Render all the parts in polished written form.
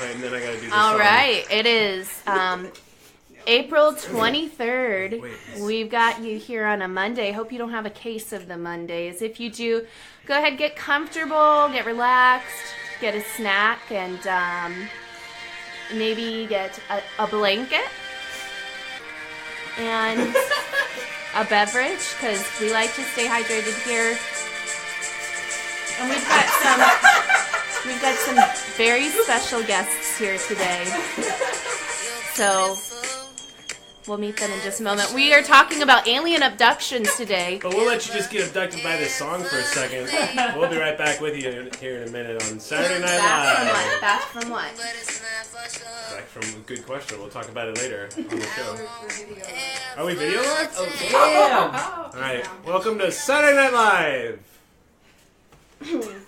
right, and then I gotta do this All song. right, it is April 23rd. We've got you here on a Monday. Hope you don't have a case of the Mondays. If you do, go ahead, get comfortable, get relaxed, get a snack, and maybe get a blanket and a beverage, because we like to stay hydrated here. And we've got some very special guests here today. So we'll meet them in just a moment. We are talking about alien abductions today. But we'll let you just get abducted by this song for a second. We'll be right back with you here in a minute on Saturday Night Live. Back from what? Back from good question. We'll talk about it later on the show. Are we video live? Oh, damn! All right. Welcome to Saturday Night Live.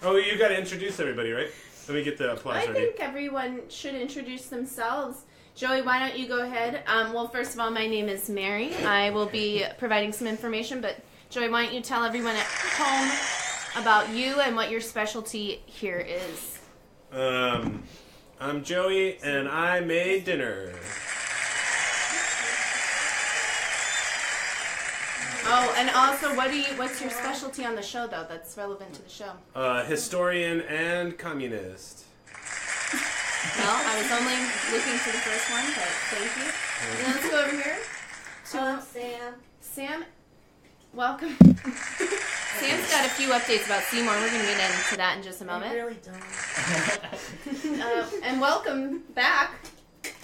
Oh, you got to introduce everybody, right? Let me get the applause I ready. think everyone should introduce themselves. Joey, why don't you go ahead? Well, first of all, my name is Mary. I will be providing some information, but Joey, why don't you tell everyone at home about you and what your specialty here is? I'm Joey, and I made dinner. Oh, and also, what's your specialty on the show, though, that's relevant to the show? Historian and communist. Well, I was only looking for the first one, but thank you. And then let's go over here. Sam. Sam, welcome. Sam's got a few updates about Seymour. We're going to get into that in just a moment. I really don't. And welcome back.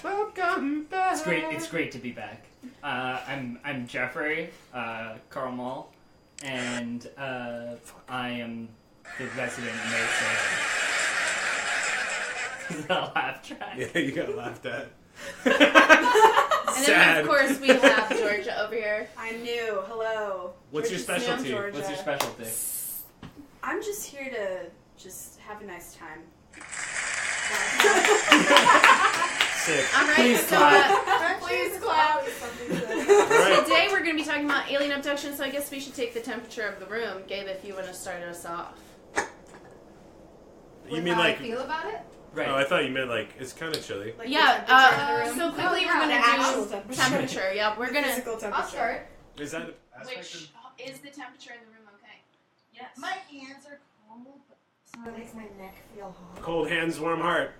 Welcome back. It's great to be back. I'm Jeffrey, Carl Mall, and I am the resident nurse. Is that a laugh track? Yeah, you got laughed at. And then, of course, we have Georgia over here. I'm new. Hello. What's your specialty? Georgia. What's your specialty? I'm just here to just have a nice time. Sick. All right, Please so Please clap. All right. today we're going to be talking about alien abduction, so I guess we should take the temperature of the room. Gabe, if you want to start us off. You mean like? feel about it? Right. Oh, I thought you meant like it's kind of chilly. Like Yeah, the temperature of the room. so quickly we're going The to actual do temperature. temperature. Yeah, we're going to... Physical temperature. I'll start. Is that? Which, is the temperature in the room okay? Yes. My hands are cold, so it makes my neck feel hot. Cold hands, warm heart.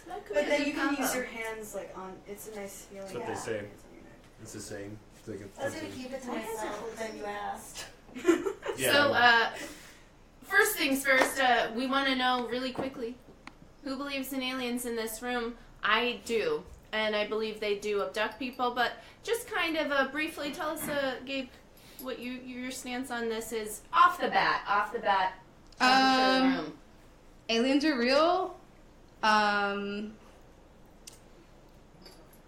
But then you can use your hands like on. It's a nice feeling. That's what they say. Hands on your neck. It's the same. It's like I was gonna keep it to myself, then you asked. Yeah. So, first things first, we want to know really quickly, who believes in aliens in this room? I do, and I believe they do abduct people, but just kind of briefly tell us, Gabe, what your stance on this is off the bat. Temperature of the room. Aliens are real.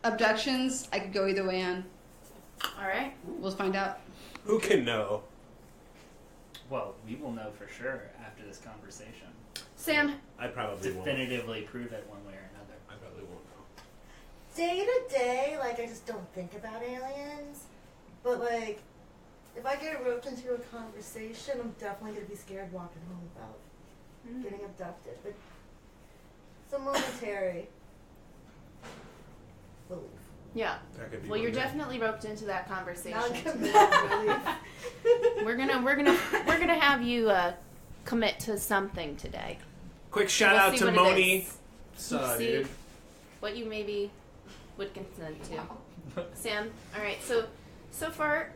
Abductions, I could go either way on. All right. We'll find out. Who can know? Well, we will know for sure after this conversation. Sam, I probably won't. Definitively prove it one way or another. I probably won't know. Day to day, like, I just don't think about aliens. But, like, if I get roped into a conversation, I'm definitely going to be scared walking home about getting abducted. But it's a momentary belief. yeah. That could be Well, you're one day. definitely roped into that conversation. Not today. committed belief. We're gonna have you commit to something today. Quick shout We'll out see to what it Moni. is. Saw, See dude. what you maybe would consent to. Sam, all right. So far,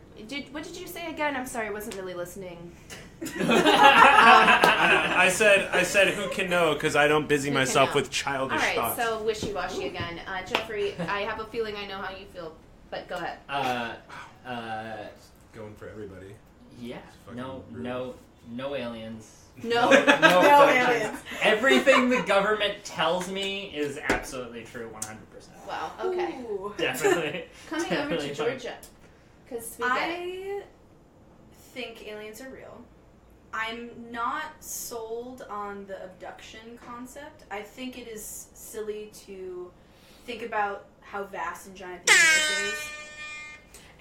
what did you say again? I'm sorry, I wasn't really listening. I said who can know because I don't busy Who can myself know? with childish All right, thoughts. so wishy-washy again. Jeffrey, I have a feeling I know how you feel, but go ahead. Going for everybody. Yeah. Fucking No aliens. No. No aliens. abductions. Everything the government tells me is absolutely true, 100%. Wow. Okay. Ooh. Definitely. Coming over Definitely to fun. Georgia, because we get it. I think aliens are real. I'm not sold on the abduction concept. I think it is silly to think about how vast and giant the universe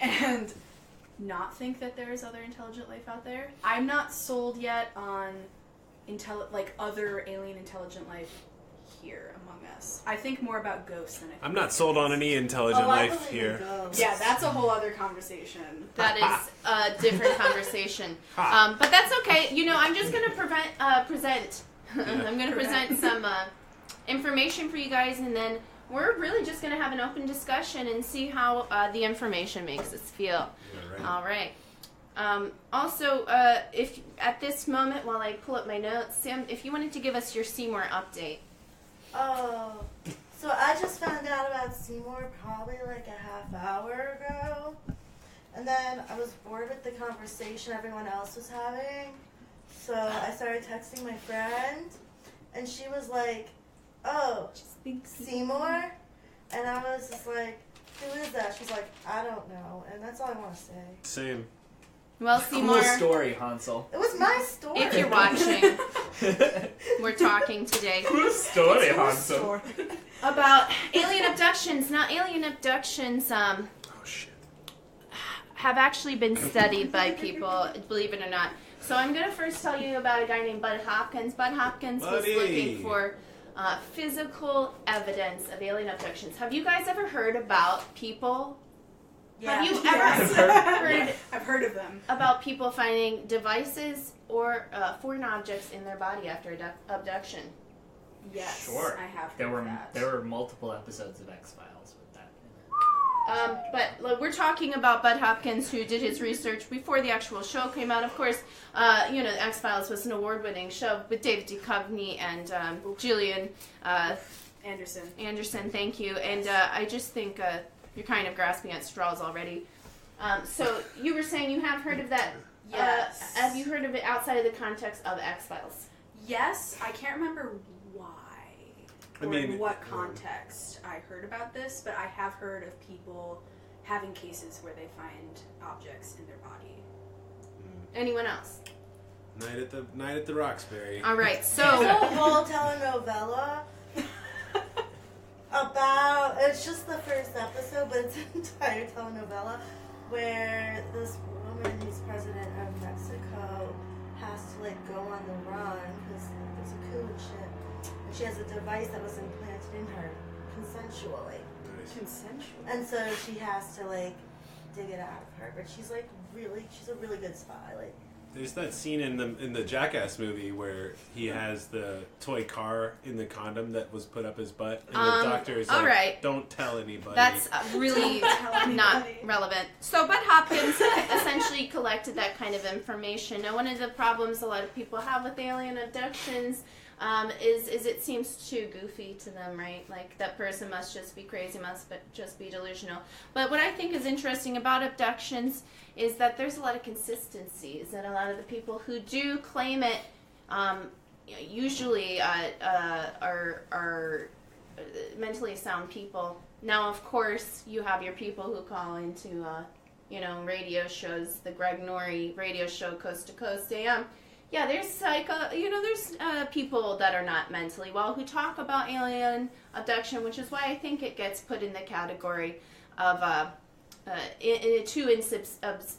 is and not think that there is other intelligent life out there. I'm not sold yet on other alien intelligent life here among us. I think more about ghosts than I think I'm not sold on any intelligent Oh, I life believe in here. ghosts. Yeah, that's a whole other conversation. That is a different conversation. But that's okay. I'm just going to present. I'm going to present some information for you guys, and then we're really just going to have an open discussion and see how the information makes us feel. All right. Also, if at this moment, while I pull up my notes, Sam, if you wanted to give us your Seymour update. Oh, so I just found out about Seymour probably like a half hour ago. And then I was bored with the conversation everyone else was having. So I started texting my friend. And she was like, oh, Seymour? And I was just like, who is that? She's like, I don't know. And that's all I want to say. Same. Well, Seymour, Cool story, Hansel. It was my story. if you're watching, we're talking today Cool story, It's a Hansel. story. about alien abductions. Now, alien abductions Oh shit. have actually been studied by people, believe it or not. So I'm going to first tell you about a guy named Bud Hopkins. Bud Hopkins was Buddy. looking for physical evidence of alien abductions. Have you guys ever heard about people? Yeah. Have you ever Yes. heard I've heard of them. about people finding devices or foreign objects in their body after abduction? Yes. Sure. I have heard There were of that. there were multiple episodes of X-Files with that. But look, we're talking about Bud Hopkins, who did his research before the actual show came out. Of course, X-Files was an award-winning show with David Duchovny and Gillian Anderson. Thank you. And I just think you're kind of grasping at straws already. So you were saying you have heard of that. Yes. Have you heard of it outside of the context of X-Files? Yes, I can't remember why I or mean, in what context I heard about this, but I have heard of people having cases where they find objects in their body. Anyone else? Night at the Roxbury. All right. There's So a whole telenovela about, it's just the first episode, but it's an entire telenovela where this woman who's president of Mexico has to like go on the run because there's a coup and shit. And she has a device that was implanted in her consensually. Nice. Consensual. And so she has to like dig it out of her. But she's like she's a really good spy. Like, There's that scene in the Jackass movie where he has the toy car in the condom that was put up his butt, and the doctor is all like, right. "Don't tell anybody." that's really Tell not anybody. relevant. So Bud Hopkins essentially collected that kind of information. Now, one of the problems a lot of people have with alien abductions is it seems too goofy to them, right? Like, that person must just be crazy, just be delusional. But what I think is interesting about abductions is that there's a lot of consistencies, that a lot of the people who do claim it usually are mentally sound people. Now, of course, you have your people who call into radio shows, the Greg Norrie radio show, Coast to Coast AM. Yeah, there's there's people that are not mentally well who talk about alien abduction, which is why I think it gets put in the category of too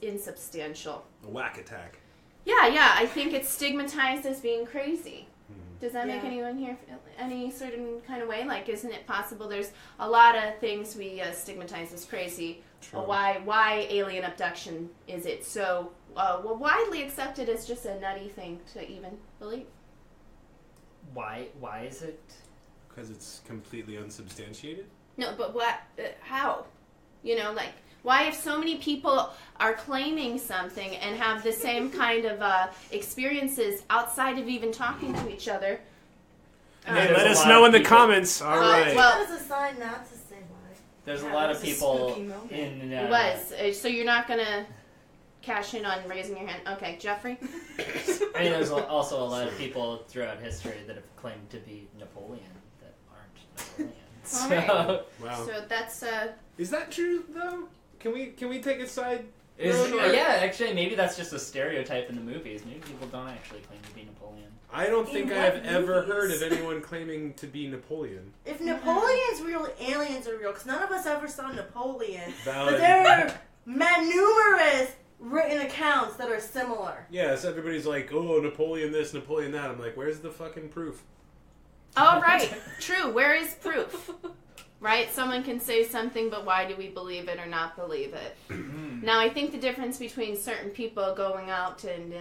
insubstantial. A whack attack. Yeah, I think it's stigmatized as being crazy. Does that make Yeah. anyone here feel any certain kind of way? Like, isn't it possible there's a lot of things we stigmatize as crazy? True. Why alien abduction is it so widely accepted as just a nutty thing to even believe? Why is it? Because it's completely unsubstantiated. No, but what? How? Why, if so many people are claiming something and have the same kind of experiences outside of even talking to each other? Hey, Hey, there's let a us lot know of in the people- comments. All right. well- that was a sign not to say why. There's Yeah, a lot that of was a people spooky moment. in. It was. So you're not going to cash in on raising your hand? Okay, Jeffrey? I mean, there's also a lot of people throughout history that have claimed to be Napoleon that aren't Napoleon. All right. Wow. So that's... Is that true though? Can we take a side? Yeah, actually, maybe that's just a stereotype in the movies. Maybe people don't actually claim to be Napoleon. I don't In think what I've ever heard movies? of anyone claiming to be Napoleon. If Napoleon's real, aliens are real, because none of us ever saw Napoleon. Valid. But there are numerous written accounts that are similar. Yes, everybody's like, "Oh, Napoleon this, Napoleon that." I'm like, "Where's the fucking proof?" Oh, right. True. Where is proof? Right? Someone can say something, but why do we believe it or not believe it? Now, I think the difference between certain people going out and,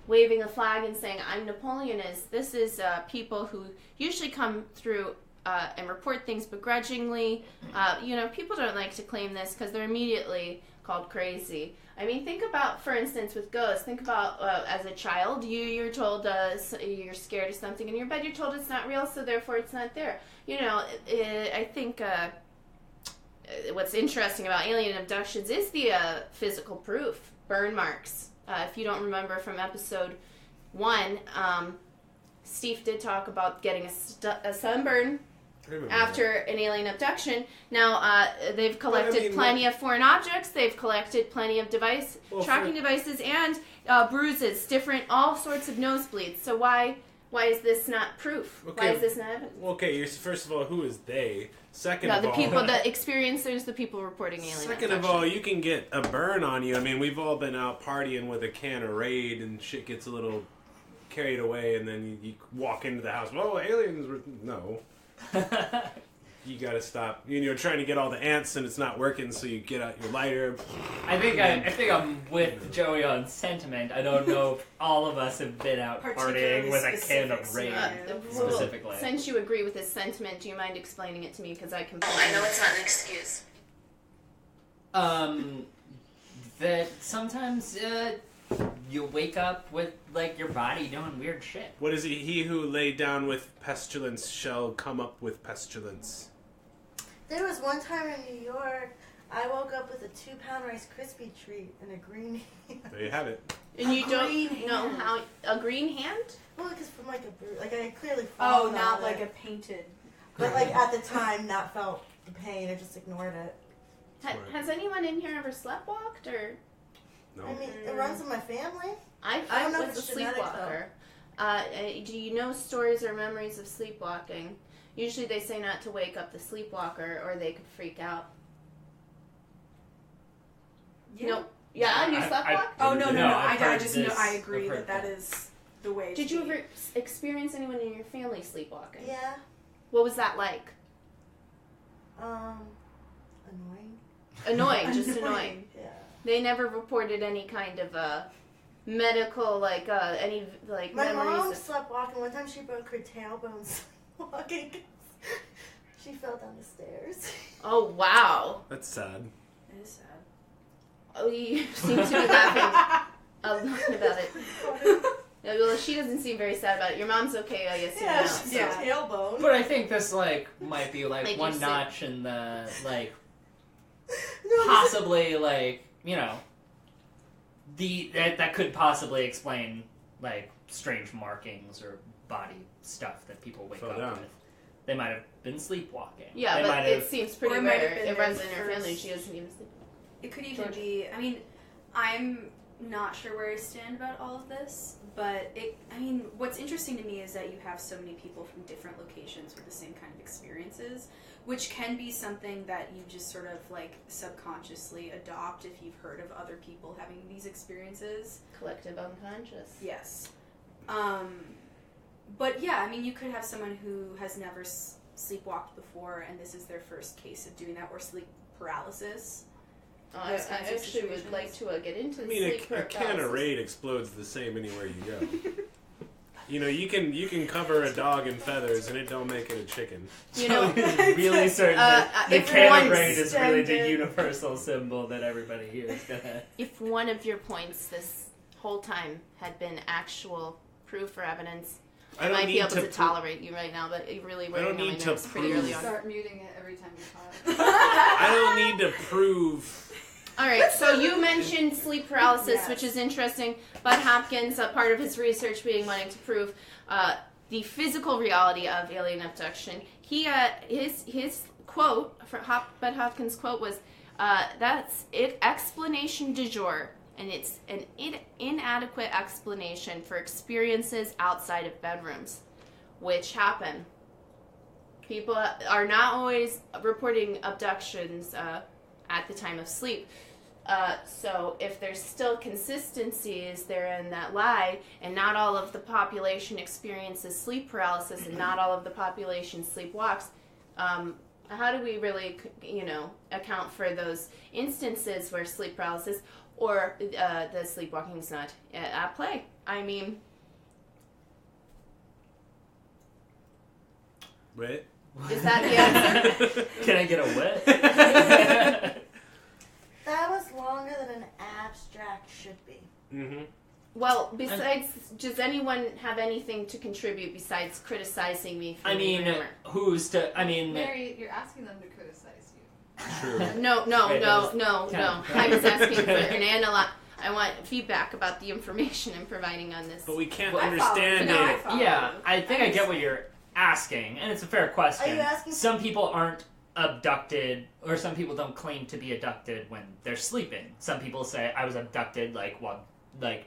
waving a flag and saying, I'm Napoleon, is this is people who usually come through and report things begrudgingly. People don't like to claim this because they're immediately called crazy. I mean, think about, for instance, with ghosts. Think about as a child, you're told you're scared of something in your bed. You're told it's not real, so therefore it's not there. I think what's interesting about alien abductions is the physical proof, burn marks. If you don't remember from episode 1, Steve did talk about getting a sunburn after an alien abduction. Now, they've collected plenty of foreign objects. They've collected plenty of tracking devices and bruises, all sorts of nosebleeds. So why is this not proof? Okay. Why is this not evidence? Okay, first of all, who is they? Second of all... the people, the experiencers, the people reporting alien abduction. Second of all, you can get a burn on you. I mean, we've all been out partying with a can of Raid and shit gets a little carried away and then you walk into the house. Well, aliens were... No. You gotta stop. You're trying to get all the ants and it's not working, so you get out your lighter. I think I'm with Joey on sentiment. I don't know if all of us have been out partying with a can of Raid specifically. Since you agree with his sentiment, do you mind explaining it to me? Because I can. I know it's not an excuse. That sometimes you wake up with your body doing weird shit. What is he who lay down with pestilence shall come up with pestilence. There was one time in New York, I woke up with a 2-pound Rice Krispie treat and a green hand. There you have it. And you don't green know hand. how a green hand? Well, because from I clearly Oh, fallen not on like it. a painted. But at the time, not felt the pain. I just ignored it. Has anyone in here ever sleptwalked or? No. I mean, it runs in my family. I don't know if was a it's genetic, sleepwalker. Do you know stories or memories of sleepwalking? Usually they say not to wake up the sleepwalker or they could freak out. Yeah. Nope. Yeah, you sleptwalk? Oh no! I've I heard just this. know. I agree I've heard that is the way. Did to you be. ever experience anyone in your family sleepwalking? Yeah. What was that like? Annoying. Annoying, just annoying. Yeah. They never reported any kind of medical, any My memories. mom slept walking. One time she broke her tailbone walking. She fell down the stairs. Oh, wow. That's sad. It is sad. Oh, you seem to be laughing a lot about it. Yeah, well, she doesn't seem very sad about it. Your mom's okay, I guess. Yeah, now, she's so. got tailbone. But I think this might be Like you one said. notch in the No, possibly that could possibly explain strange markings or body stuff that people wake Fell up down. with. They might have been sleepwalking. Yeah, they but might it have, seems pretty Or it might rare. have been It runs their in her first- family. She doesn't even sleep. It could even George. be. I mean, I'm not sure where I stand about all of this, but what's interesting to me is that you have so many people from different locations with the same kind of experiences, which can be something that you just sort of subconsciously adopt if you've heard of other people having these experiences. Collective unconscious. Yes. But yeah, I mean, you could have someone who has never sleepwalked before, and this is their first case of doing that, or sleep paralysis. I Those kinds of actually would situations. like to get into I mean, sleep a can of paralysis. Raid explodes the same anywhere you go. You can cover a dog in feathers and it don't make it a chicken. You know, really certain that the if can one of Raid is really the standard- universal symbol that everybody here is gonna. if one of your points this whole time had been actual proof or evidence, I might be able to tolerate you right now, but you really were I don't on my need to nerves pretty early on. Start muting it every time you talk. I don't need to prove. All right, so you mentioned sleep paralysis, Yes. which is interesting. Bud Hopkins, part of his research being wanting to prove the physical reality of alien abduction. His quote, Bud Hopkins' quote was, "That's it. Explanation du jour, and it's an inadequate explanation for experiences outside of bedrooms, which happen. People are not always reporting abductions at the time of sleep." So if there's still consistencies there in that lie, and not all of the population experiences sleep paralysis, and not all of the population sleepwalks, how do we really, account for those instances where sleep paralysis or the sleepwalking is not at play? I mean, Wait. is that the answer? Can I get a wet? That was longer than an abstract should be. Mm-hmm. Well, besides, does anyone have anything to contribute besides criticizing me for the grammar? Who's to? Mary, you're asking them to criticize you. True. No. Wait, I yeah. was asking for an analog. I want feedback about the information I'm providing on this. But we can't I understand follow. No, I it. follow. Yeah, I think I get what you're asking, and it's a fair question. Are you asking- Some people aren't abducted, or some people don't claim to be abducted when they're sleeping. Some people say, I was abducted, while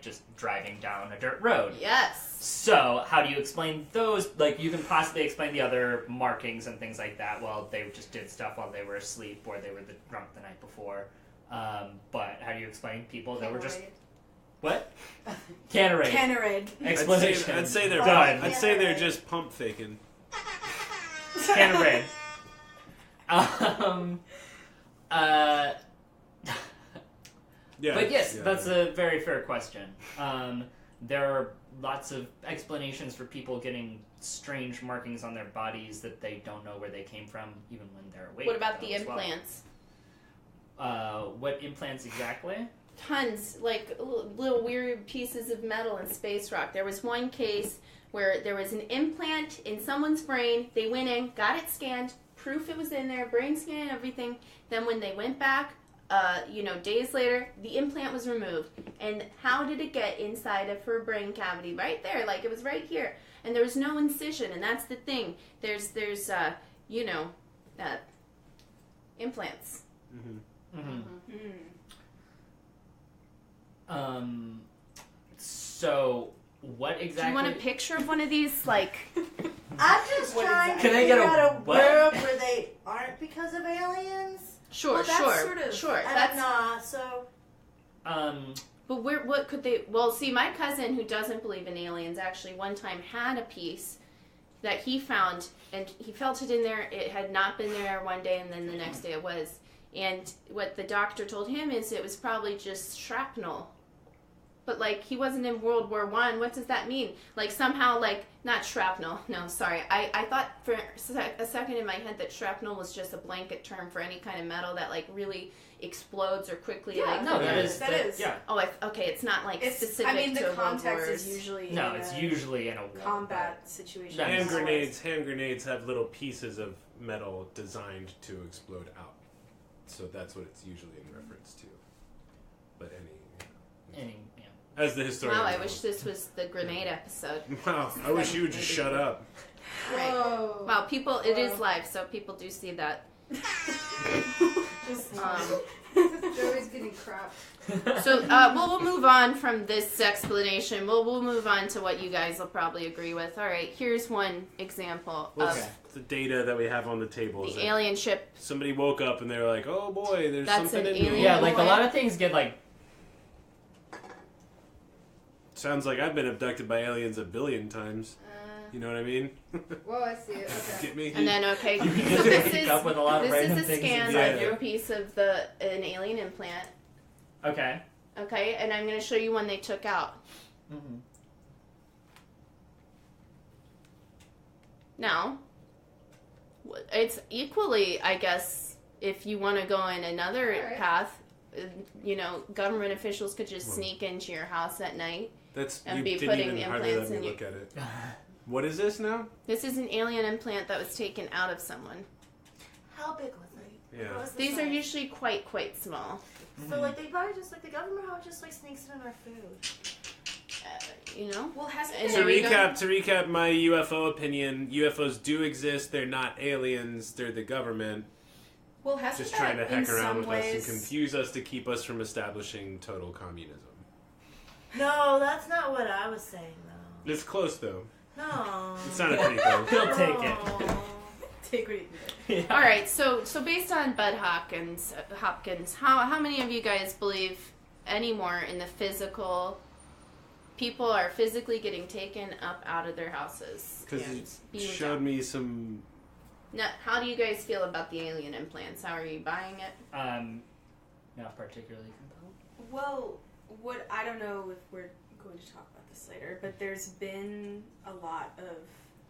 just driving down a dirt road. Yes. So, how do you explain those? You can possibly explain the other markings and things like that. Well, they just did stuff while they were asleep, or they were drunk the night before. But how do you explain people that were just... What? Canterade. Canterade. Explanation. I'd say they're Done. I'd say they're just pump faking. Canterade. Yeah. But yes, yeah. that's a very fair question. There are lots of explanations for people getting strange markings on their bodies that they don't know where they came from, even when they're awake. What about the as well. implants? What implants exactly? Tons, little weird pieces of metal and space rock. There was one case where there was an implant in someone's brain. They went in, got it scanned, proof it was in there, brain scan and everything. Then when they went back, days later, the implant was removed. And how did it get inside of her brain cavity? Right there, it was right here. And there was no incision, and that's the thing. There's implants. Mm-hmm. Mm-hmm. So, what exactly... Do you want a picture of one of these? I'm just trying to Can I figure get a out a what? world where they aren't because of aliens. Sure, Well, that's sure, sort of- sure. And That's I'm not, so... But what could they? Well, see, my cousin who doesn't believe in aliens actually one time had a piece that he found, and he felt it in there. It had not been there one day, and then the next day it was. And what the doctor told him is it was probably just shrapnel. But he wasn't in World War I. What does that mean? Somehow, not shrapnel. No, sorry. I thought for a second in my head that shrapnel was just a blanket term for any kind of metal that really explodes or quickly. Yeah, No, that is... that is. Yeah. Oh, okay. It's not specific to the a context World is Wars. usually No, in it's a usually in a war. combat situation. Yeah. Hand grenades have little pieces of metal designed to explode out. So that's what it's usually in reference to. But Yeah. as the historian. Wow, I wish this was the grenade episode. Wow, I wish you would just shut up. Right. Whoa. Wow, people, it is live, so people do see that. Just, Um, Joey's getting crap. So we'll move on from this explanation. We'll move on to what you guys will probably agree with. All right, here's one example What's of the data that we have on the table? Is the that alien ship. somebody woke up and they were like, "Oh boy, there's That's something an in me." alien. Yeah, a lot of things get Sounds like I've been abducted by aliens a billion times. You know what I mean? Whoa, I see it. Okay. Get me? And then, okay, so You can this pick is up with a lot of this random is a things scan inside. of your piece of an alien implant. Okay. Okay, and I'm going to show you one they took out. Mm-hmm. Now, it's equally, I guess, if you want to go in another Alright. path, government officials could just sneak into your house at night. That's and you be didn't putting even hardly let implants me in look at it. What is this now? This is an alien implant that was taken out of someone. How big was it? Yeah. What was the These are size? usually quite small. So, they probably just, the government probably just, sneaks it in our food. Well, hasn't And To there we go. recap my UFO opinion, UFOs do exist. They're not aliens. They're the government Well, hasn't just that trying to heck in around some with ways, us and confuse us to keep us from establishing total communism. No, that's not what I was saying, though. It's close though. No. It sounded pretty close. He'll take it. No. Take what you can get. Yeah. All right, so based on Bud Hopkins, how many of you guys believe anymore in the physical? People are physically getting taken up out of their houses. Because and it being showed dumped. me some. Now, how do you guys feel about the alien implants? How are you buying it? Not particularly compelled. Well, what I don't know if we're going to talk about this later, but there's been a lot of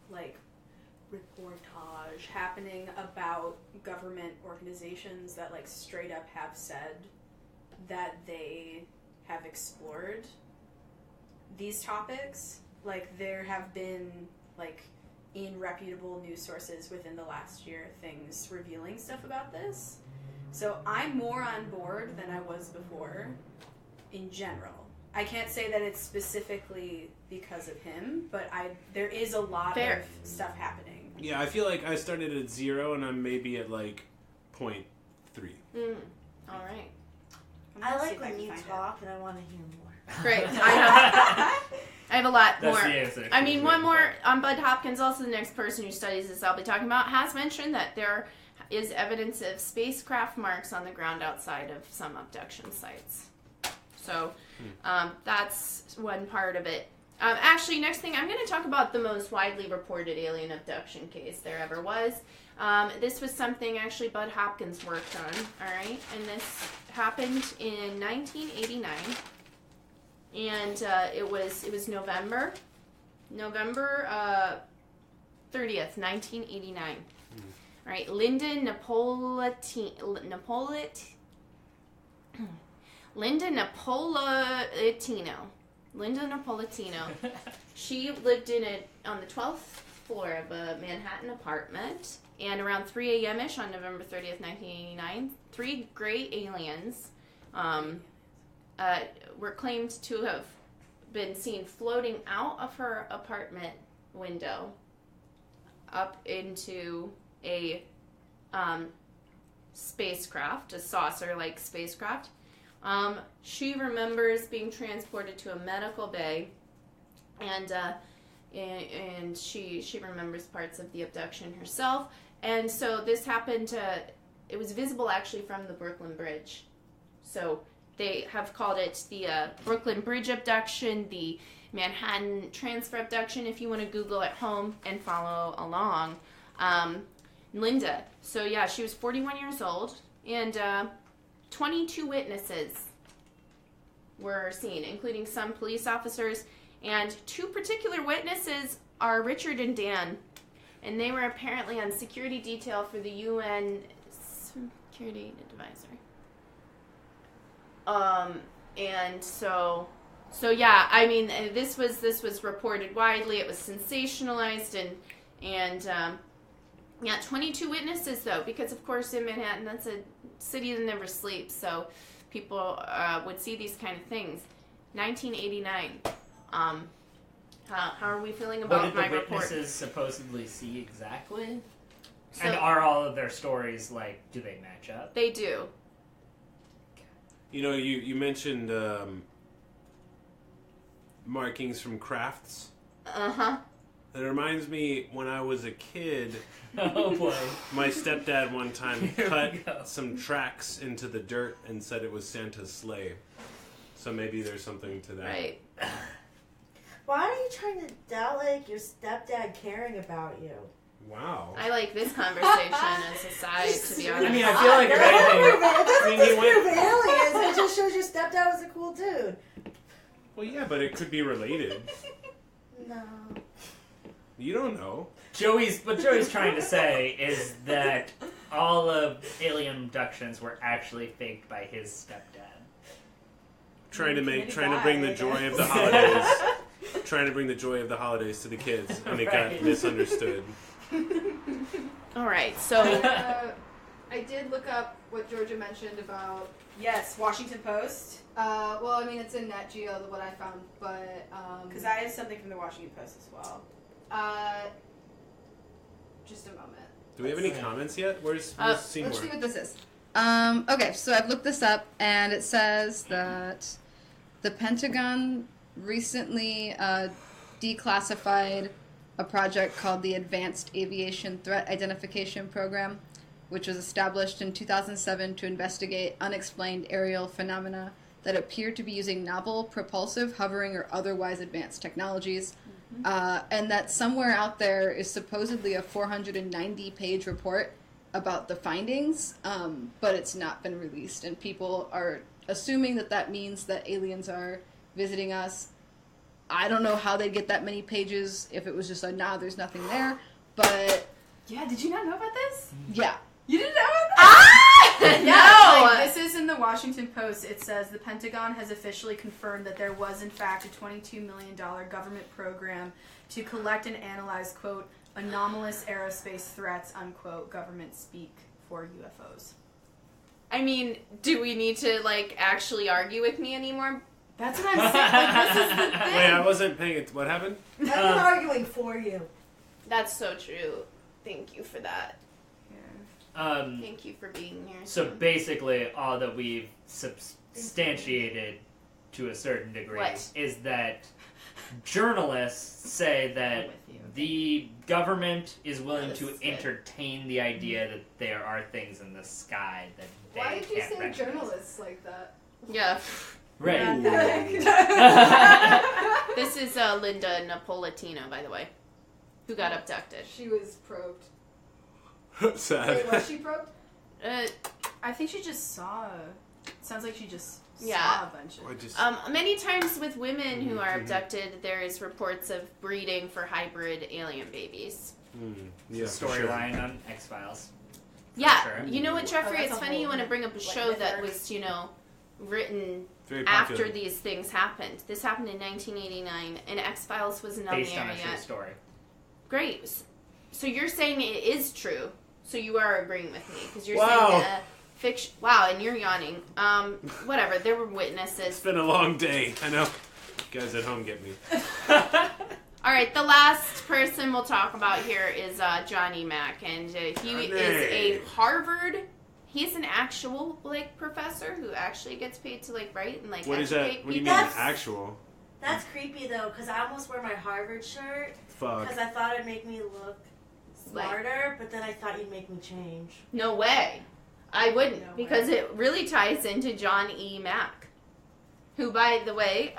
like reportage happening about government organizations that like straight up have said that they have explored these topics. Like there have been like in reputable news sources within the last year things revealing stuff about this. So I'm more on board than I was before in general. I can't say that it's specifically because of him, but there is a lot Fair. of stuff happening. Yeah, I feel like I started at 0 and I'm maybe at like 0.3. All right. I'm I gonna see like if when can you find talk and I want to hear more. Great. I have a lot That's more. the answer. I mean, one more on Bud Hopkins, also the next person who studies this I'll be talking about, has mentioned that there is evidence of spacecraft marks on the ground outside of some abduction sites. So that's one part of it. Actually, next thing, I'm going to talk about the most widely reported alien abduction case there ever was. This was something actually Bud Hopkins worked on, all right? And this happened in 1989. And it was November 30th, 1989. All right, Linda Napolitano. She lived on the 12th floor of a Manhattan apartment, and around 3 a.m.-ish on November 30th, 1989, 3 gray aliens were claimed to have been seen floating out of her apartment window up into a spacecraft, a saucer-like spacecraft. She remembers being transported to a medical bay, and she remembers parts of the abduction herself. And so this happened. It was visible actually from the Brooklyn Bridge. So they have called it the Brooklyn Bridge abduction, the Manhattan transfer abduction. If you want to Google at home and follow along, Linda. So yeah, she was 41 years old, and 22 witnesses were seen, including some police officers, and 2 particular witnesses are Richard and Dan, and they were apparently on security detail for the UN Security Advisor. And so yeah, I mean, this was reported widely. It was sensationalized, and yeah, 22 witnesses though, because of course in Manhattan, that's a city that never sleeps, so people would see these kind of things. 1989. How are we feeling about my report? What did the witnesses supposedly see exactly? So, And are all of their stories, like, do they match up? They do. You know, you mentioned markings from crafts. Uh-huh. It reminds me when I was a kid, Oh boy. my stepdad one time Here we cut go. some tracks into the dirt and said it was Santa's sleigh. So maybe there's something to that. Right. Why are you trying to doubt like your stepdad caring about you? Wow. I like this conversation as a side, to be honest. I mean, I feel like if It anything, doesn't I mean, he prove aliens. It just shows your stepdad was a cool dude. Well, yeah, but it could be related. No. You don't know. what Joey's trying to say is that all of alien abductions were actually faked by his stepdad. Trying to Community bring the guy, I joy guess. of the holidays. Trying to bring the joy of the holidays to the kids, and it got Right. misunderstood. All right, so I did look up what Georgia mentioned about. Yes, Washington Post. Well, I mean, it's in Nat Geo, what I found, but Because I have something from the Washington Post as well. just a moment. Do we have any Let's see. comments yet? Where's Let's Seymour? see what this is. Okay, so I've looked this up, and it says that the Pentagon recently declassified a project called the Advanced Aviation Threat Identification Program, which was established in 2007 to investigate unexplained aerial phenomena that appear to be using novel, propulsive, hovering, or otherwise advanced technologies. And that somewhere out there is supposedly a 490-page report about the findings, but it's not been released. And people are assuming that that means that aliens are visiting us. I don't know how they get that many pages, if it was just like, nah, there's nothing there. But, Yeah, did you not know about this? yeah. You didn't know about that? No! Like, this is in the Washington Post. It says the Pentagon has officially confirmed that there was, in fact, a $22 million government program to collect and analyze, quote, anomalous aerospace threats, unquote, government speak for UFOs. I mean, do we need to, like, actually argue with me anymore? That's what I'm saying. Like, this is the thing. Wait, I wasn't paying it. What happened? I've been arguing for you. That's so true. Thank you for that. Thank you for being here. So basically, all that we've substantiated to a certain degree What? is that journalists say that the government is willing to entertain the idea that there are things in the sky that they Why did you can't say recognize. journalists like that? Yeah. Right. This is Linda Napolitano, by the way, who got abducted. She was probed. Sad. Wait, was she probed? I think she just saw. Sounds like she just Yeah. saw a bunch of. I just, Many times with women who are abducted, there is reports of breeding for hybrid alien babies. yeah, for sure. Storyline on X-Files. Yeah, Sure. you know what, Jeffrey? that's It's a funny whole, you want to bring up a like, show myth that arc. was, written Very popular. after these things happened. This happened in 1989, and X-Files wasn't on Based the on air a true yet. story. Great. So you're saying it is true. So you are agreeing with me because you're Wow. saying that fiction. Wow, and you're yawning. Whatever. There were witnesses. It's been a long day. I know. You guys at home get me. All right, the last person we'll talk about here is Johnny Mack, and he is a Harvard. He's an actual professor who actually gets paid to write and What is educate that? What do you people. mean That's- actual? That's creepy though, because I almost wear my Harvard shirt Fuck. because I thought it'd make me look smarter, but then I thought you'd make me change. No way. I wouldn't, No because way. it really ties into John E. Mack, who, by the way,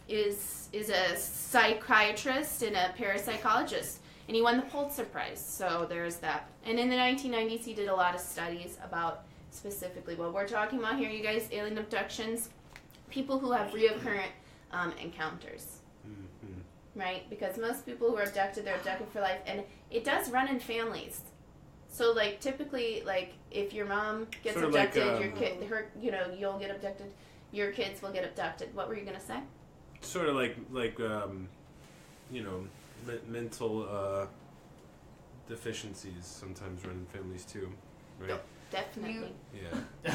is a psychiatrist and a parapsychologist, and he won the Pulitzer Prize. So there's that. And in the 1990s, he did a lot of studies about specifically what we're talking about here, you guys, alien abductions, people who have reoccurrent encounters. Right? Because most people who are abducted, they're abducted for life, and it does run in families. So, typically, if your mom gets Sort of like, abducted, you'll get abducted, your kids will get abducted. What were you going to say? Sort of mental deficiencies sometimes run in families too, right? Yep. Definitely. Yeah.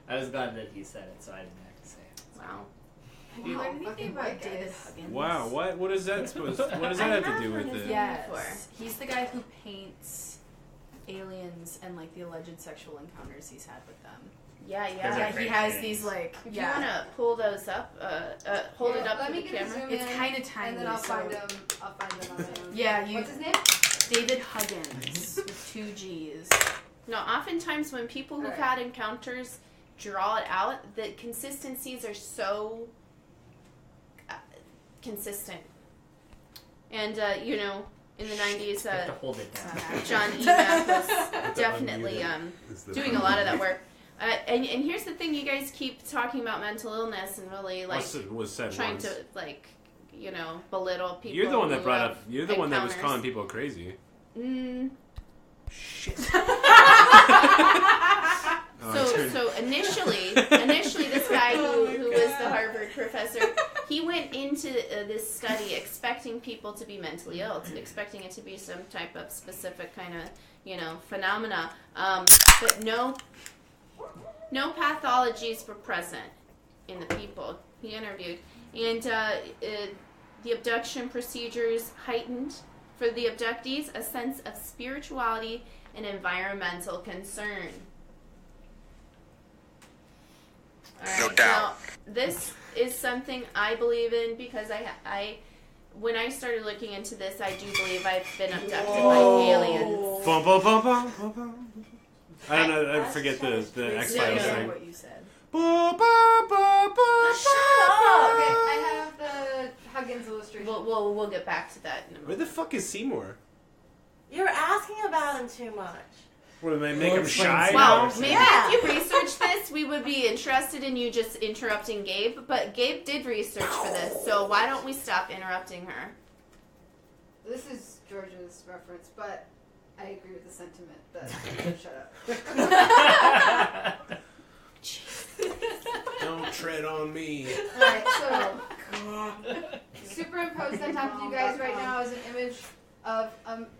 I was glad that he said it, so I didn't have to say it. Wow. Have you learned anything fucking about white David guys. Huggins? Wow. What is that supposed? What does that have to do with it? Yes. He's the guy who paints aliens and the alleged sexual encounters he's had with them. Yeah, Those yeah. are Yeah, great he has paintings. these If you want to pull those up, hold it up Let to me the get a camera. zoom It's in, kinda tiny, and then I'll so- find them. I'll find them on my own. Yeah, you- What's his name? David Huggins with 2 G's. No, oftentimes when people who've Alright. had encounters draw it out, the consistencies are so consistent. And, in the 90s, You have to hold it down. John E. Mack was definitely Is the- doing a lot of that work. And here's the thing, you guys keep talking about mental illness and really, was said trying once. to, belittle people. You're the one that who brought have up. You're the one that was encounters. calling people crazy. Shit. So initially, this guy who was the Harvard professor, he went into this study expecting people to be mentally ill, expecting it to be some type of specific kind of, phenomena. But no pathologies were present in the people he interviewed. And the abduction procedures heightened for the abductees a sense of spirituality and environmental concern. All right, No doubt. Now, is something I believe in because I when I started looking into this, I do believe I've been abducted by aliens. Bum, bum, bum, bum, bum, bum. I don't know. I forget the X Yeah, Files yeah, thing. what you said. Ba, ba, ba, ba, Shut Okay, up! I have the Huggins illustration. We'll get back to that in a Where moment. the fuck is Seymour? You're asking about him too much. What, do they make Well, him explain shy? Seymour. now? Well, maybe Yeah. if you research this, we would be interested in you just interrupting Gabe. But Gabe did research for this, so why don't we stop interrupting her? This is George's reference, but I agree with the sentiment that shut up. Don't tread on me. Alright, so superimposed on top of you guys right now is an image of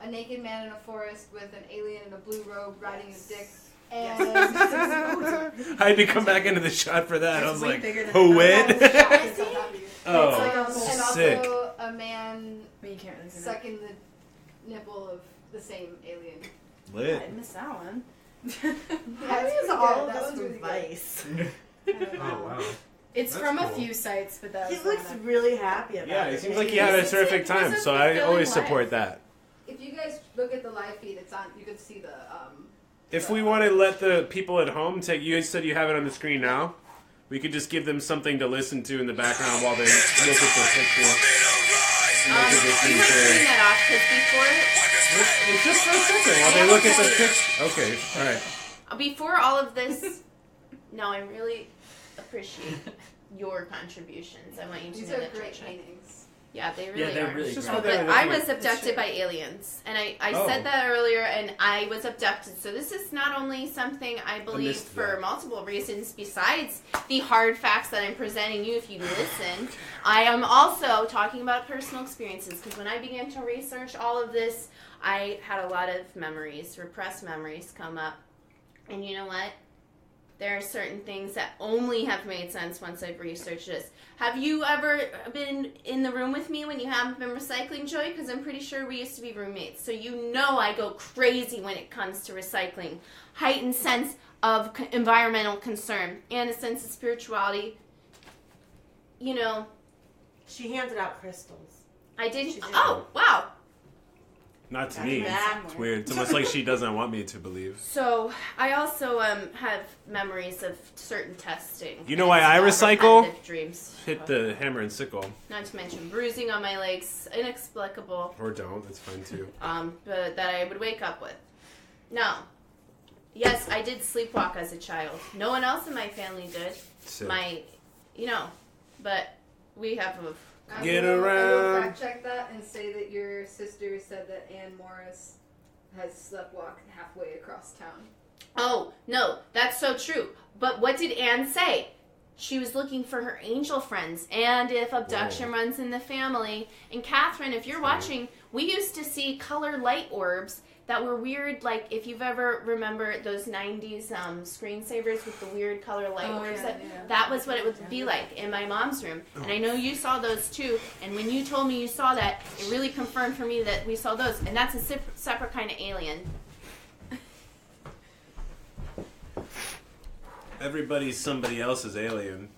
a naked man in a forest with an alien in a blue robe riding a dick. And I had to come back into the shot for that. I was way like, bigger than who I win? Oh, and sick. also a man But you can't really see that. sucking the nipple of the same alien. I Lit. missed that one. How That's is pretty all good. of That this was from really good. Vice? Oh, wow. It's That's from a cool. few sites, but that He was looks really happy about Yeah, it. it seems like he had a terrific It was time, a so I fulfilling always life. support that. If you guys look at the live feed, it's on. You can see the. If we want to let the people at home take, you said you have it on the screen now. We could just give them something to listen to in the background while they look at the picture. You would turn that off because It's just for a second while they look at the picture. Okay, all right. before all of this, no, I really appreciate your contributions. I want you to These know are that, great Georgia. paintings. Yeah, they really Yeah, they're are. really It's just great. what they're But I looking was at. abducted by aliens, and I Oh. said that earlier, and I was abducted. So this is not only something I believe missed for that. multiple reasons besides the hard facts that I'm presenting you if you listen. I am also talking about personal experiences, because when I began to research all of this, I had a lot of memories, repressed memories come up. And you know what? There are certain things that only have made sense once I've researched this. Have you ever been in the room with me when you haven't been recycling, Joy? Because I'm pretty sure we used to be roommates. So you know I go crazy when it comes to recycling. Heightened sense of environmental concern and a sense of spirituality. You know, She handed out crystals. I did. She did. Oh, wow. Not to That's me. bad. It's weird. It's almost like she doesn't want me to believe. So I also have memories of certain testing. You know why I Small recycle? repetitive dreams. Hit the hammer and sickle. Not to mention bruising on my legs, inexplicable, Or don't. That's fine too. but that I would wake up with. No. Yes, I did sleepwalk as a child. No one else in my family did. Sick. But we have a. Get I will around. fact check that and say that your sister said that Ann Morris has sleptwalked halfway across town. Oh, no, that's so true. But what did Anne say? She was looking for her angel friends, and if abduction Whoa. runs in the family. And Catherine, if you're watching, we used to see color light orbs that were weird, like if you've ever remember those 90s screensavers with the weird color light Oh, orbs. yeah, That was what it would be like in my mom's room. And I know you saw those too, and when you told me you saw that, it really confirmed for me that we saw those, and that's a separate kind of alien. Everybody's somebody else's alien.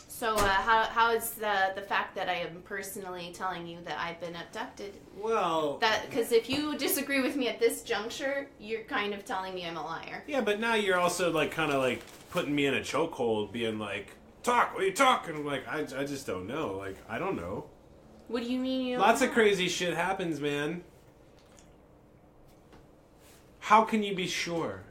So how is the fact that I am personally telling you that I've been abducted? Well, That because if you disagree with me at this juncture, you're kind of telling me I'm a liar. yeah, but now you're also like kind of like putting me in a chokehold, being like, "Talk, what are you talking?" I'm like, I just don't know. Like, I don't know. What do you mean you? Lots of crazy shit happens, man. How can you be sure?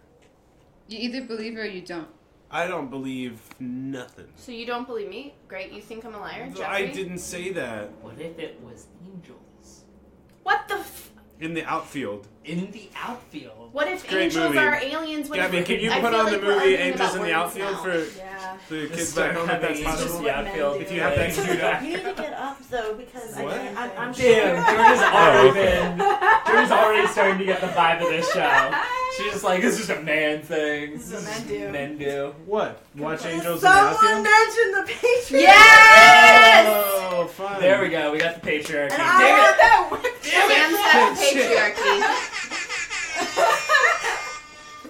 You either believe or you don't. I don't believe nothing. So you don't believe me? Great, you think I'm a liar, Jeffrey? I didn't say that. What if it was angels What the? In the outfield. in the outfield? What if Great angels movie. are aliens? What Gabby, if, can you I put feel on the like we're movie arguing Angels about in the words Outfield now. for Yeah. the kids Start back home if that's having angels possible? in the outfield. If you have that queued up. You need to get up though because What? I'm Damn, sure. Georgia's already Oh, okay. Georgia's already starting to get the vibe of this show. She's just like, this is a man thing. This is what men do. Men do. What? Watch Angels in the Someone Outfield? mentioned the Patriots. Yes! Oh, fun. There we go. We got the patriarchy. And Damn I it. want that one. Sam's Shit. patriarchy.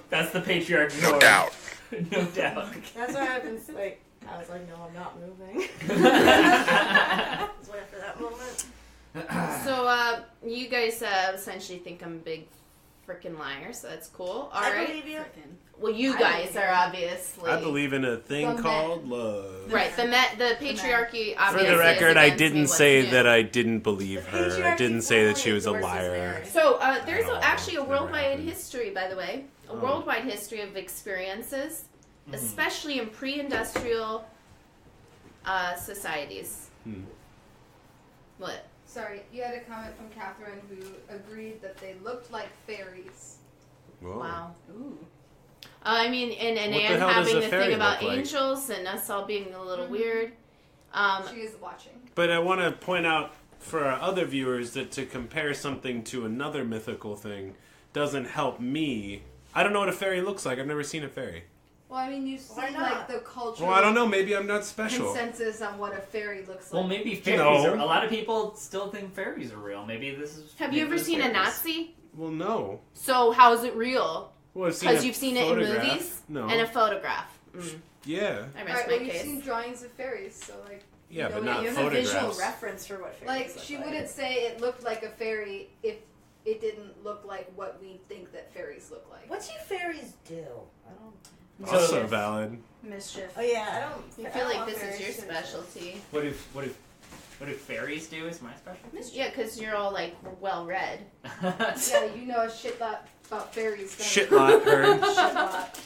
That's the patriarchy. No doubt. No doubt. That's why I've been like I was like, no, I'm not moving. I was waiting for that moment. So, you guys essentially think I'm a big freaking liar, so that's cool. All I right. believe you. Well, you I guys believe are you. obviously I believe in a thing The called love. right. The patriarchy. For Obviously the record, is I against me. didn't What's say new? that I didn't believe The her. I patriarchy didn't say that she was a formally endorses liar. marriage. So there's No, actually a never worldwide happened. history, by the way, a Oh. worldwide history of experiences, Mhm. especially in pre-industrial societies. What? Sorry, you had a comment from Catherine who agreed that they looked like fairies. Whoa. Wow. Ooh. I mean, and What the Anne hell does having a the fairy thing about look like? angels and us all being a little Mhm. weird. She is watching. But I want to point out for our other viewers that to compare something to another mythical thing doesn't help me. I don't know what a fairy looks like. I've never seen a fairy. Well, I mean, you see Why not? like the cultural Well, I don't know. Maybe I'm not special. consensus on what a fairy looks Well, like. maybe fairies No. are. A lot of people still think fairies are real. Maybe this is. Have you maybe ever this seen a fairies. Nazi? Well, no. So how is it real? Well, I've seen Because a you've seen it in photograph. movies No. and a photograph. Mm. Yeah. I Alright, rest well, my you've case. seen drawings of fairies, so like, Yeah, you but know, not you have a visual photographs. reference for what fairies like look she like. wouldn't say it looked like a fairy if it didn't look like what we think that fairies look like. What do fairies do? I don't. Also So- valid. Mischief. Oh yeah, I don't. You I feel don't like want this is fairies your to- specialty. What do fairies do? Is my specialty. Yeah, because you're all like well read. Yeah, you know a shit lot about fairies. don't Shit you? lot heard. Shit lot.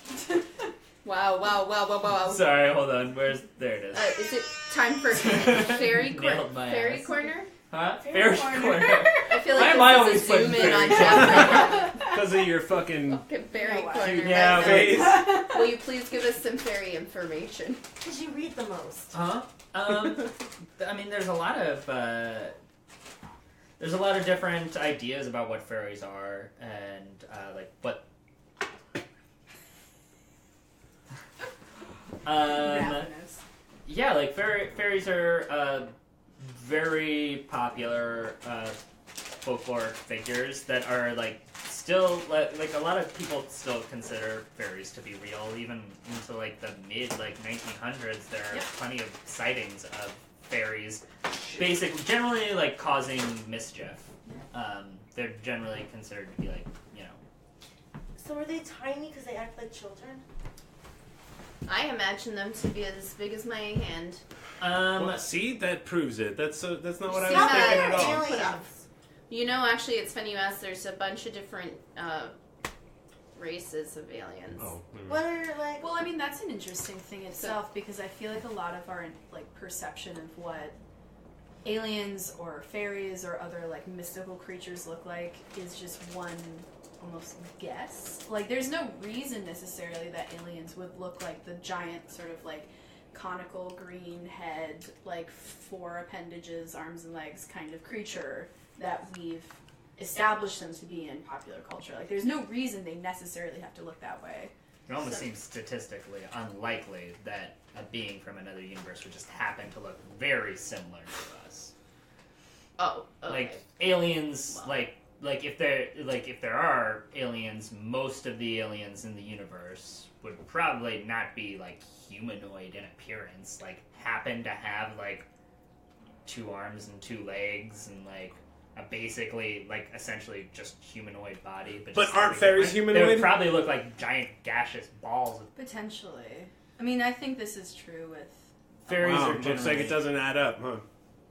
Wow. Sorry, hold on. There it is. Is it time for fairy Nailed my fairy ass. corner? Huh? Fairy Fairy corner. corner. I feel Why like am I this always is a zoom putting in on fairy Jeffrey. Because of your fucking Fucking fairy No way. corner. yeah right face. now. Will you please give us some fairy information? Because you read the most. Huh? I mean, there's a lot of different ideas about what fairies are, and like what. Ravenous. Yeah, like fairies are very popular folkloric figures that are like still like a lot of people still consider fairies to be real, even into like the mid 1900s. There are Yep. plenty of sightings of fairies, basically generally like causing mischief. They're generally considered to be like, you know. So are they tiny because they act like children? I imagine them to be as big as my hand. Well, see, that proves it. That's not what I See was that? thinking at all. Aliens. You know, actually, it's funny you ask. There's a bunch of different races of aliens. Oh, never mind. What are like? Well, I mean, that's an interesting thing itself because I feel like a lot of our like perception of what aliens or fairies or other like mystical creatures look like is just one almost guess. Like, there's no reason necessarily that aliens would look like the giant sort of like conical green head, like 4 appendages, arms and legs kind of creature that we've established them to be in popular culture. Like, there's no reason they necessarily have to look that way. It almost seems statistically unlikely that a being from another universe would just happen to look very similar to us. Oh, okay. Like aliens, Wow. like if there are aliens, most of the aliens in the universe would probably not be like humanoid in appearance. Like happen to have like 2 arms and 2 legs and like a basically like essentially just humanoid body. But just aren't slightly fairies different. They humanoid? would probably look like giant gaseous balls. Potentially. I mean, I think this is true with Fairies Wow, are looks like generally- it doesn't add up, huh?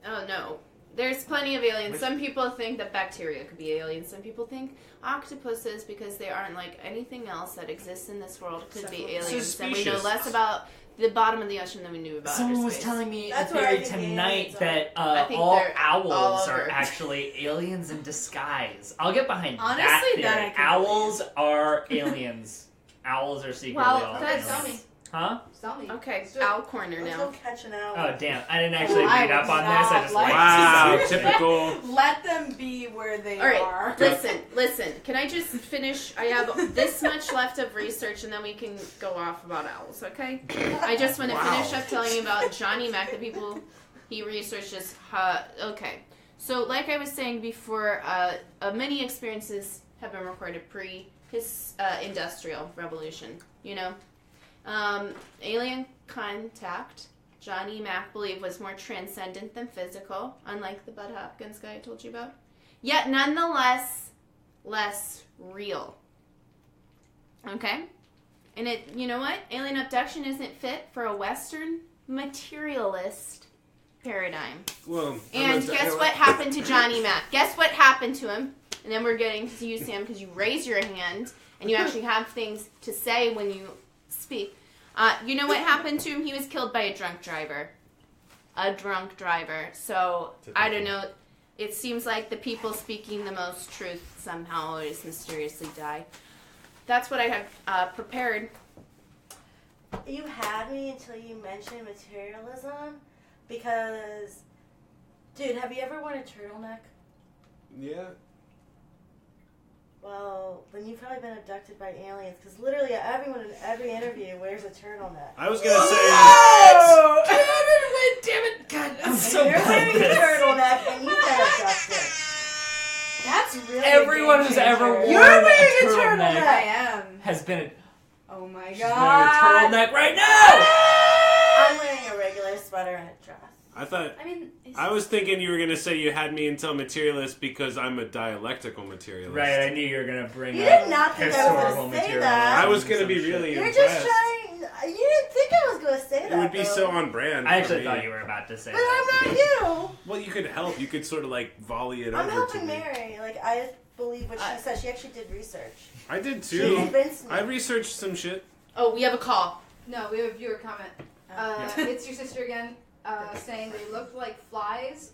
Oh no. There's plenty of aliens. Which- Some people think that bacteria could be aliens. Some people think octopuses, because they aren't like anything else that exists in this world, could be aliens. And we know Suspicious. less about the bottom of the ocean than we knew about Someone outer was space. telling me That's a what I theory think tonight aliens are. that I think all they're owls all are over. actually aliens in disguise. I'll get behind Honestly, that theory. that I can Owls are aliens. Owls are secretly Well, all that's- aliens. Huh? Tell me. Okay, So- owl corner Let's now. go catch an owl. Oh damn! I didn't actually I read up would on this. I not just like liked Wow, it. typical. let them be where they All right, are. listen. Can I just finish? I have this much left of research, and then we can go off about owls, okay? I just want to finish up telling you about Johnny Mac, the people he researches. Okay, so like I was saying before, many experiences have been recorded pre his industrial revolution, you know? Alien contact, Johnny Mac believed was more transcendent than physical, unlike the Bud Hopkins guy I told you about. Yet nonetheless, less real. Okay? And you know what? Alien abduction isn't fit for a Western materialist paradigm. Well, and guess what happened to Johnny Mac? Guess what happened to him? And then we're getting to you, Sam, because you raise your hand and you actually have things to say when you speak. You know what happened to him? He was killed by a drunk driver. A drunk driver. So, I don't know. It seems like the people speaking the most truth somehow always mysteriously die. That's what I have prepared. You had me until you mentioned materialism. Because, dude, have you ever worn a turtleneck? Yeah. Well, then you've probably been abducted by aliens, because literally everyone in every interview wears a turtleneck. I was gonna say. Oh! Damn it! God, I'm so You're bad wearing at a this. turtleneck and you've been abducted. That's really Everyone a who's game ever changer. worn You're wearing a a turtleneck. I am. has been. Oh my She's wearing a god. turtleneck right now. I'm wearing a regular sweater and a dress. I thought. I mean, I was thinking you were gonna say you had me until materialist because I'm a dialectical materialist. Right, I knew you were gonna bring You up did not think I was historical going to say material. that. I was gonna be really You're impressed. just trying. You didn't think I was going to say that. It would be though. so on brand. I for actually me. thought you were about to say But that. I'm not you. Well, you could help. You could sort of like volley it I'm over helping to me. Mary. Like, I believe what she said. She actually did research. I did She too. convinced me. I researched some shit. Oh, we have a call. No, we have a viewer comment. It's your sister again, saying they looked like flies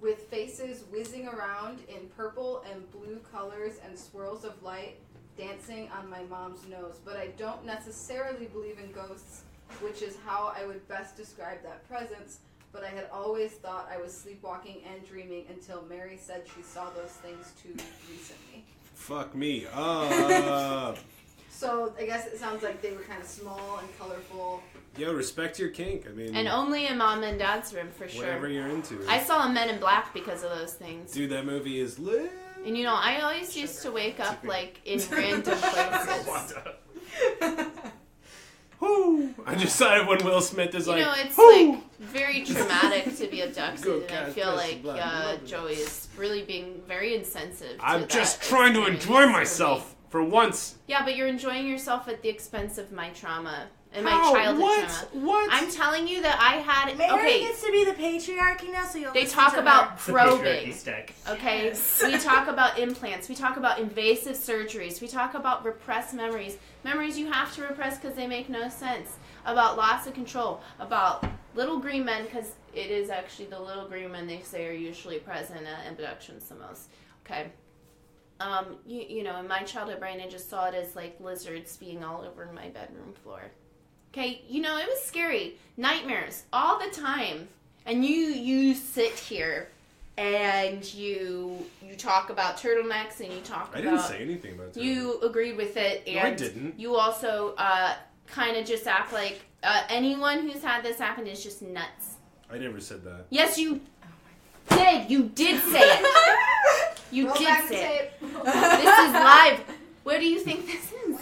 with faces whizzing around in purple and blue colors and swirls of light dancing on my mom's nose. But I don't necessarily believe in ghosts, which is how I would best describe that presence. But I had always thought I was sleepwalking and dreaming until Mary said she saw those things too recently. Fuck me. So I guess it sounds like they were kind of small and colorful. Yo, respect your kink. I mean, And only in mom and dad's room for sure. whatever you're into. I saw a Men in Black because of those things. Dude, that movie is lit. And you know, I always used to wake up like in random places. Whoo! I just decided when Will Smith is You like, know, it's whoo! like very traumatic to be abducted, Go and I cast feel Jesse like Black. Joey is really being very insensitive. To I'm that just trying to experience enjoy for myself me. for once. Yeah, but you're enjoying yourself at the expense of my trauma and my How? childhood What? trauma. What? I'm telling you that I had. Mary Okay, gets to be the patriarchy now, so you'll they listen talk to about It's the patriarchy probing. stick. Okay, Yes. we talk about implants. We talk about invasive surgeries. We talk about repressed memories. Memories you have to repress because they make no sense. About loss of control. About little green men, because it is actually the little green men they say are usually present at abductions the most. Okay. You know, in my childhood brain, I just saw it as like lizards being all over my bedroom floor. Okay, you know, it was scary. Nightmares all the time. And you sit here and you talk about turtlenecks and you talk I about... didn't say anything about that. You agreed with it, and No, I didn't. you also kind of just act like anyone who's had this happen is just nuts. I never said that. Yes, you did. You did say it. You Roll did back the say it. tape. This is live. Where do you think this is?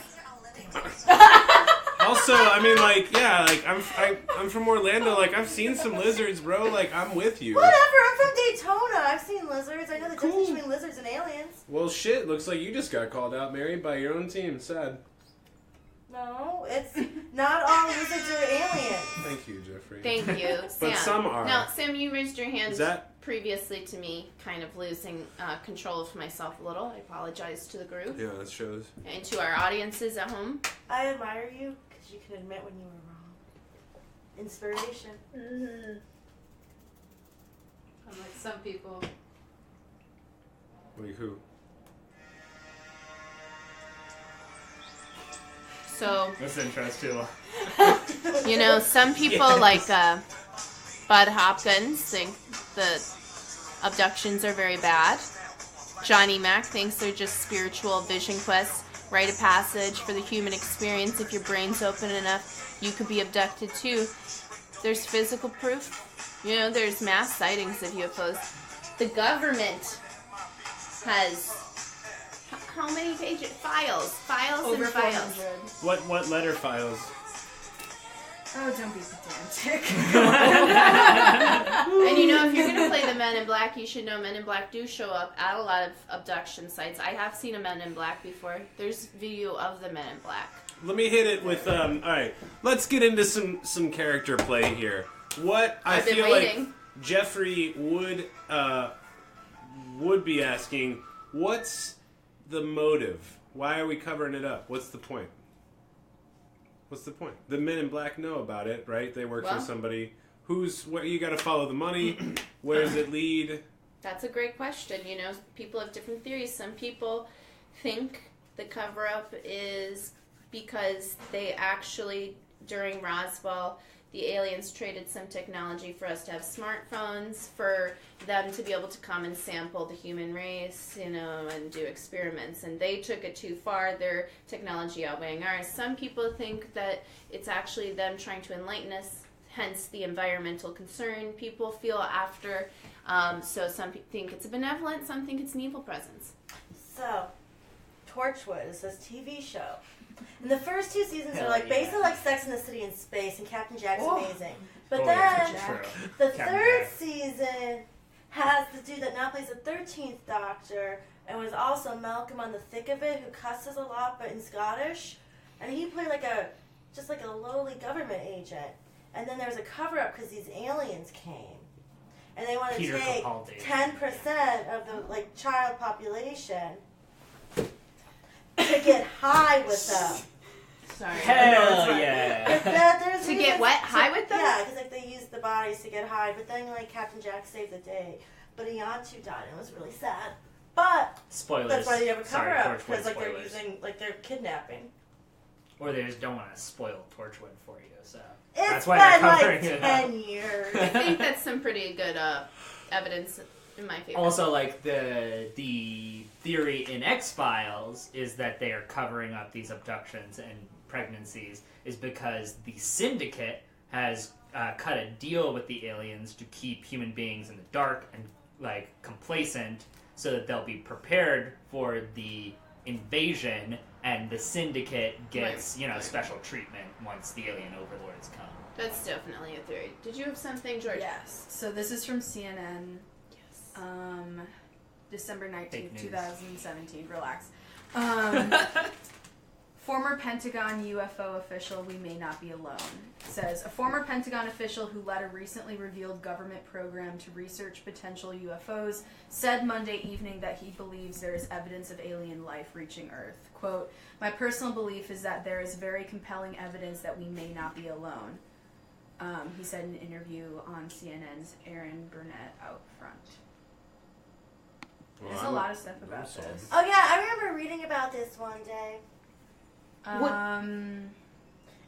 Also, I mean, like, yeah, like I'm from Orlando. Like, I've seen some lizards, bro. Like, I'm with you. Whatever, I'm from Daytona. I've seen lizards. I know the difference Cool. between lizards and aliens. Well, shit. Looks like you just got called out, Mary, by your own team. Sad. No, it's not all lizards are aliens. Thank you, Jeffrey. Thank you, Sam. But some are. Now, Sam, you raised your hand Is that? previously to me, kind of losing control of myself a little. I apologize to the group Yeah, that shows. and to our audiences at home. I admire you because you can admit when you were wrong. Inspiration. Unlike some people. Like who? So, This intro's too long. you know, some people like Bud Hopkins think that abductions are very bad. Johnny Mac thinks they're just spiritual vision quests, rite of passage for the human experience. If your brain's open enough, you could be abducted too. There's physical proof. You know, there's mass sightings of UFOs. The government has how many pages? Files Over and files. 400. What letter files? Oh, don't be pedantic. And you know, if you're going to play the Men in Black, you should know Men in Black do show up at a lot of abduction sites. I have seen a Men in Black before. There's video of the Men in Black. Let me hit it with, all right, let's get into some character play here. What I I've been feel waiting. like Jeffrey would be asking, what's the motive? Why are we covering it up? What's the point? What's the point? The Men in Black know about it, right? They work for somebody. Where you got to follow the money. Where does it lead? That's a great question. You know, people have different theories. Some people think the cover-up is because they actually, during Roswell, the aliens traded some technology for us to have smartphones, for them to be able to come and sample the human race, you know, and do experiments. And they took it too far, their technology outweighing ours. Some people think that it's actually them trying to enlighten us, hence the environmental concern people feel after. So some people think it's a benevolent, some think it's an evil presence. So, Torchwood is this TV show. And the first 2 seasons are like basically like Sex and the City in space, and Captain Jack's amazing. But then the third season has the dude that now plays the 13th Doctor and was also Malcolm on the Thick of It, who cusses a lot but in Scottish. And he played like a lowly government agent. And then there was a cover-up because these aliens came. And they wanted to take 10% of the like child population to get high with them. Sorry. Hell yeah. To get what? High with them? Yeah, because like they used the bodies to get high. But then like Captain Jack saved the day. But Iantu died and it was really sad. But spoilers. That's why they have a cover up because like spoilers. they're kidnapping. Or they just don't want to spoil Torchwood for you, so It's that's why they're been covering like it 10 up. years. I think that's some pretty good evidence in my favor. Also, like the theory in X-Files is that they are covering up these abductions and pregnancies is because the Syndicate has cut a deal with the aliens to keep human beings in the dark and like complacent, so that they'll be prepared for the invasion, and the Syndicate gets special treatment once the alien overlords come. That's definitely a theory. Did you have something, George? Yes. So this is from CNN. Yes. December 19th, Fake news. 2017. Relax. Former Pentagon UFO official, we may not be alone, says a former Pentagon official who led a recently revealed government program to research potential UFOs said Monday evening that he believes there is evidence of alien life reaching Earth. Quote, "My personal belief is that there is very compelling evidence that we may not be alone," he said in an interview on CNN's Aaron Burnett Out Front. There's a lot of stuff about this. Oh yeah, I remember reading about this one day.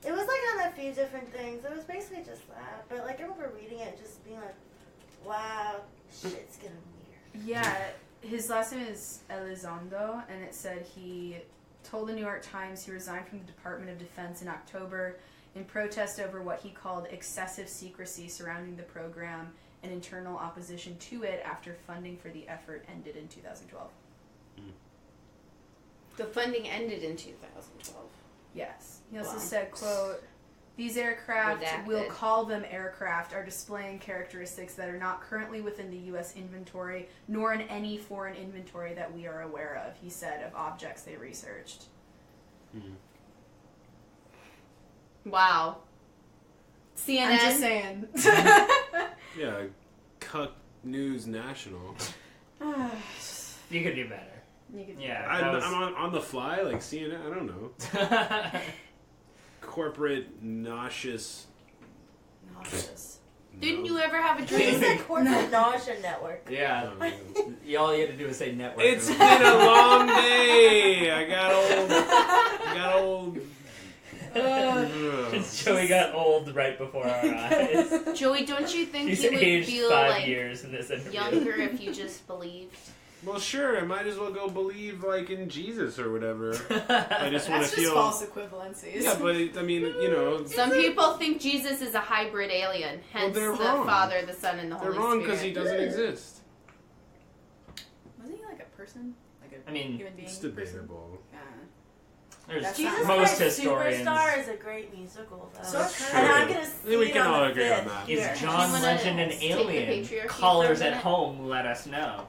It was like on a few different things. It was basically just that. But like I remember reading it and just being like, wow, shit's getting weird. Yeah, his last name is Elizondo, and it said he told the New York Times he resigned from the Department of Defense in October in protest over what he called excessive secrecy surrounding the program and internal opposition to it after funding for the effort ended in 2012. The funding ended in 2012. Yes. He also Wow. said, quote, "These aircraft, Redacted. we'll call them aircraft, are displaying characteristics that are not currently within the U.S. inventory, nor in any foreign inventory that we are aware of," he said, of objects they researched. Wow. CNN. I'm just saying. Yeah, Cuck News National. You could do better. You could Yeah, I'm on the fly, like CNN. I don't know. Corporate nauseous. Didn't you ever have a He dream? said corporate nausea network. Yeah. Oh, All you had to do was say network. it's been a long day. I got old. Joey got old right before our eyes. Joey, don't you think He's you would aged feel 5 like years in this interview. younger if you just believed? Well, sure. I might as well go believe like in Jesus or whatever. I just want That's to just feel. false equivalencies. Yeah, but I mean, Some people think Jesus is a hybrid alien, hence they're the wrong. Father, the Son, and the they're Holy wrong Spirit. because he doesn't exist. Wasn't he like a person? Like a I mean, human being? It's person? debatable. Yeah. There's Jesus most Christ historians. Superstar is a great musical, though. So true. and I'm gonna I see think we it can on all the agree 5th. on that. Is Here. John You wanna Legend an take the alien? patriarchy Callers for a at minute? home, let us know.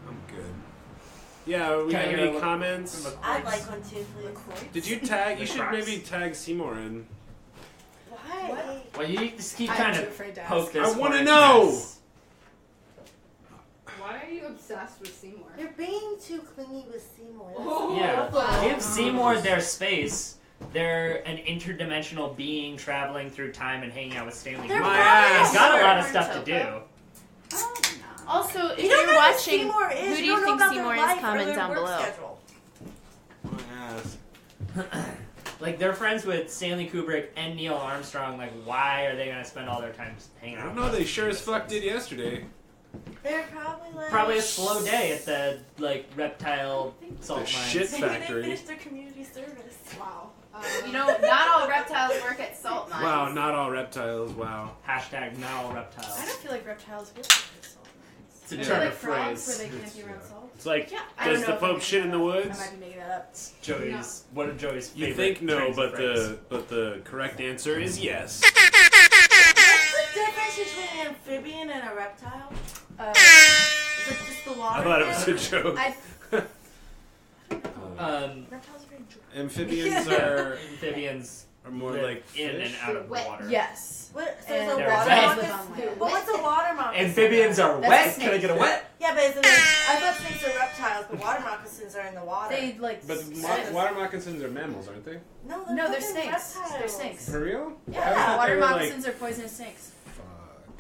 I'm good. Yeah, we Can I got hear any a- comments? I'd like one too, please. Did you tag? You should LaCroix? maybe tag Seymour in. Why? Well, you just keep I'm trying too to afraid to poke ask. this. I wanna hornet's know! nest. Why are you obsessed with Seymour? You're being too clingy with Seymour. Oh, Yeah. wow. Give Seymour their space. They're an interdimensional being traveling through time and hanging out with Stanley. They're Kubrick. My probably ass. He's got a Sure. lot of stuff to do. Oh, no. Also, if You don't you're know who watching, Seymour is. who do you you don't know think about Seymour their is? life or Comment their down work below. schedule. My ass. Like, they're friends with Stanley Kubrick and Neil Armstrong. Like, why are they going to spend all their time just hanging I out? don't with know. us? They sure as fuck did yesterday. They're probably like Probably a slow day at the, like, reptile salt The mines. shit Maybe they factory. finished their community service. Wow. You know, not all reptiles work at salt mines. Wow, not all reptiles. Wow. Hashtag not all reptiles. I don't feel like reptiles would like salt mines. It's a Yeah. turn like of frogs phrase. where they can't be around salt. It's like, Yeah, I don't does know the if I'm Pope making shit in that the up. woods? I might be making that up. Joey's, one of Joey's You favorite think no, trains of but phrase. the correct answer is yes. What's the difference between an amphibian and a reptile? Is it just the water? I thought it was a thing? joke. Reptiles are very dry. Amphibians are Amphibians more live like in and fish. out of the Wet. water. Yes. What? So And is a they're water wet. moccasin? But what's a water moccasin? Amphibians are That's wet. a Can I get a snake. wet? Yeah, but isn't it, I thought snakes are reptiles, but water moccasins are in the water. They like. But water moccasins are mammals, aren't they? no, No, they're fucking snakes. reptiles. They're snakes. For real? Yeah. I thought Water they were, like, moccasins are poisonous snakes, fuck.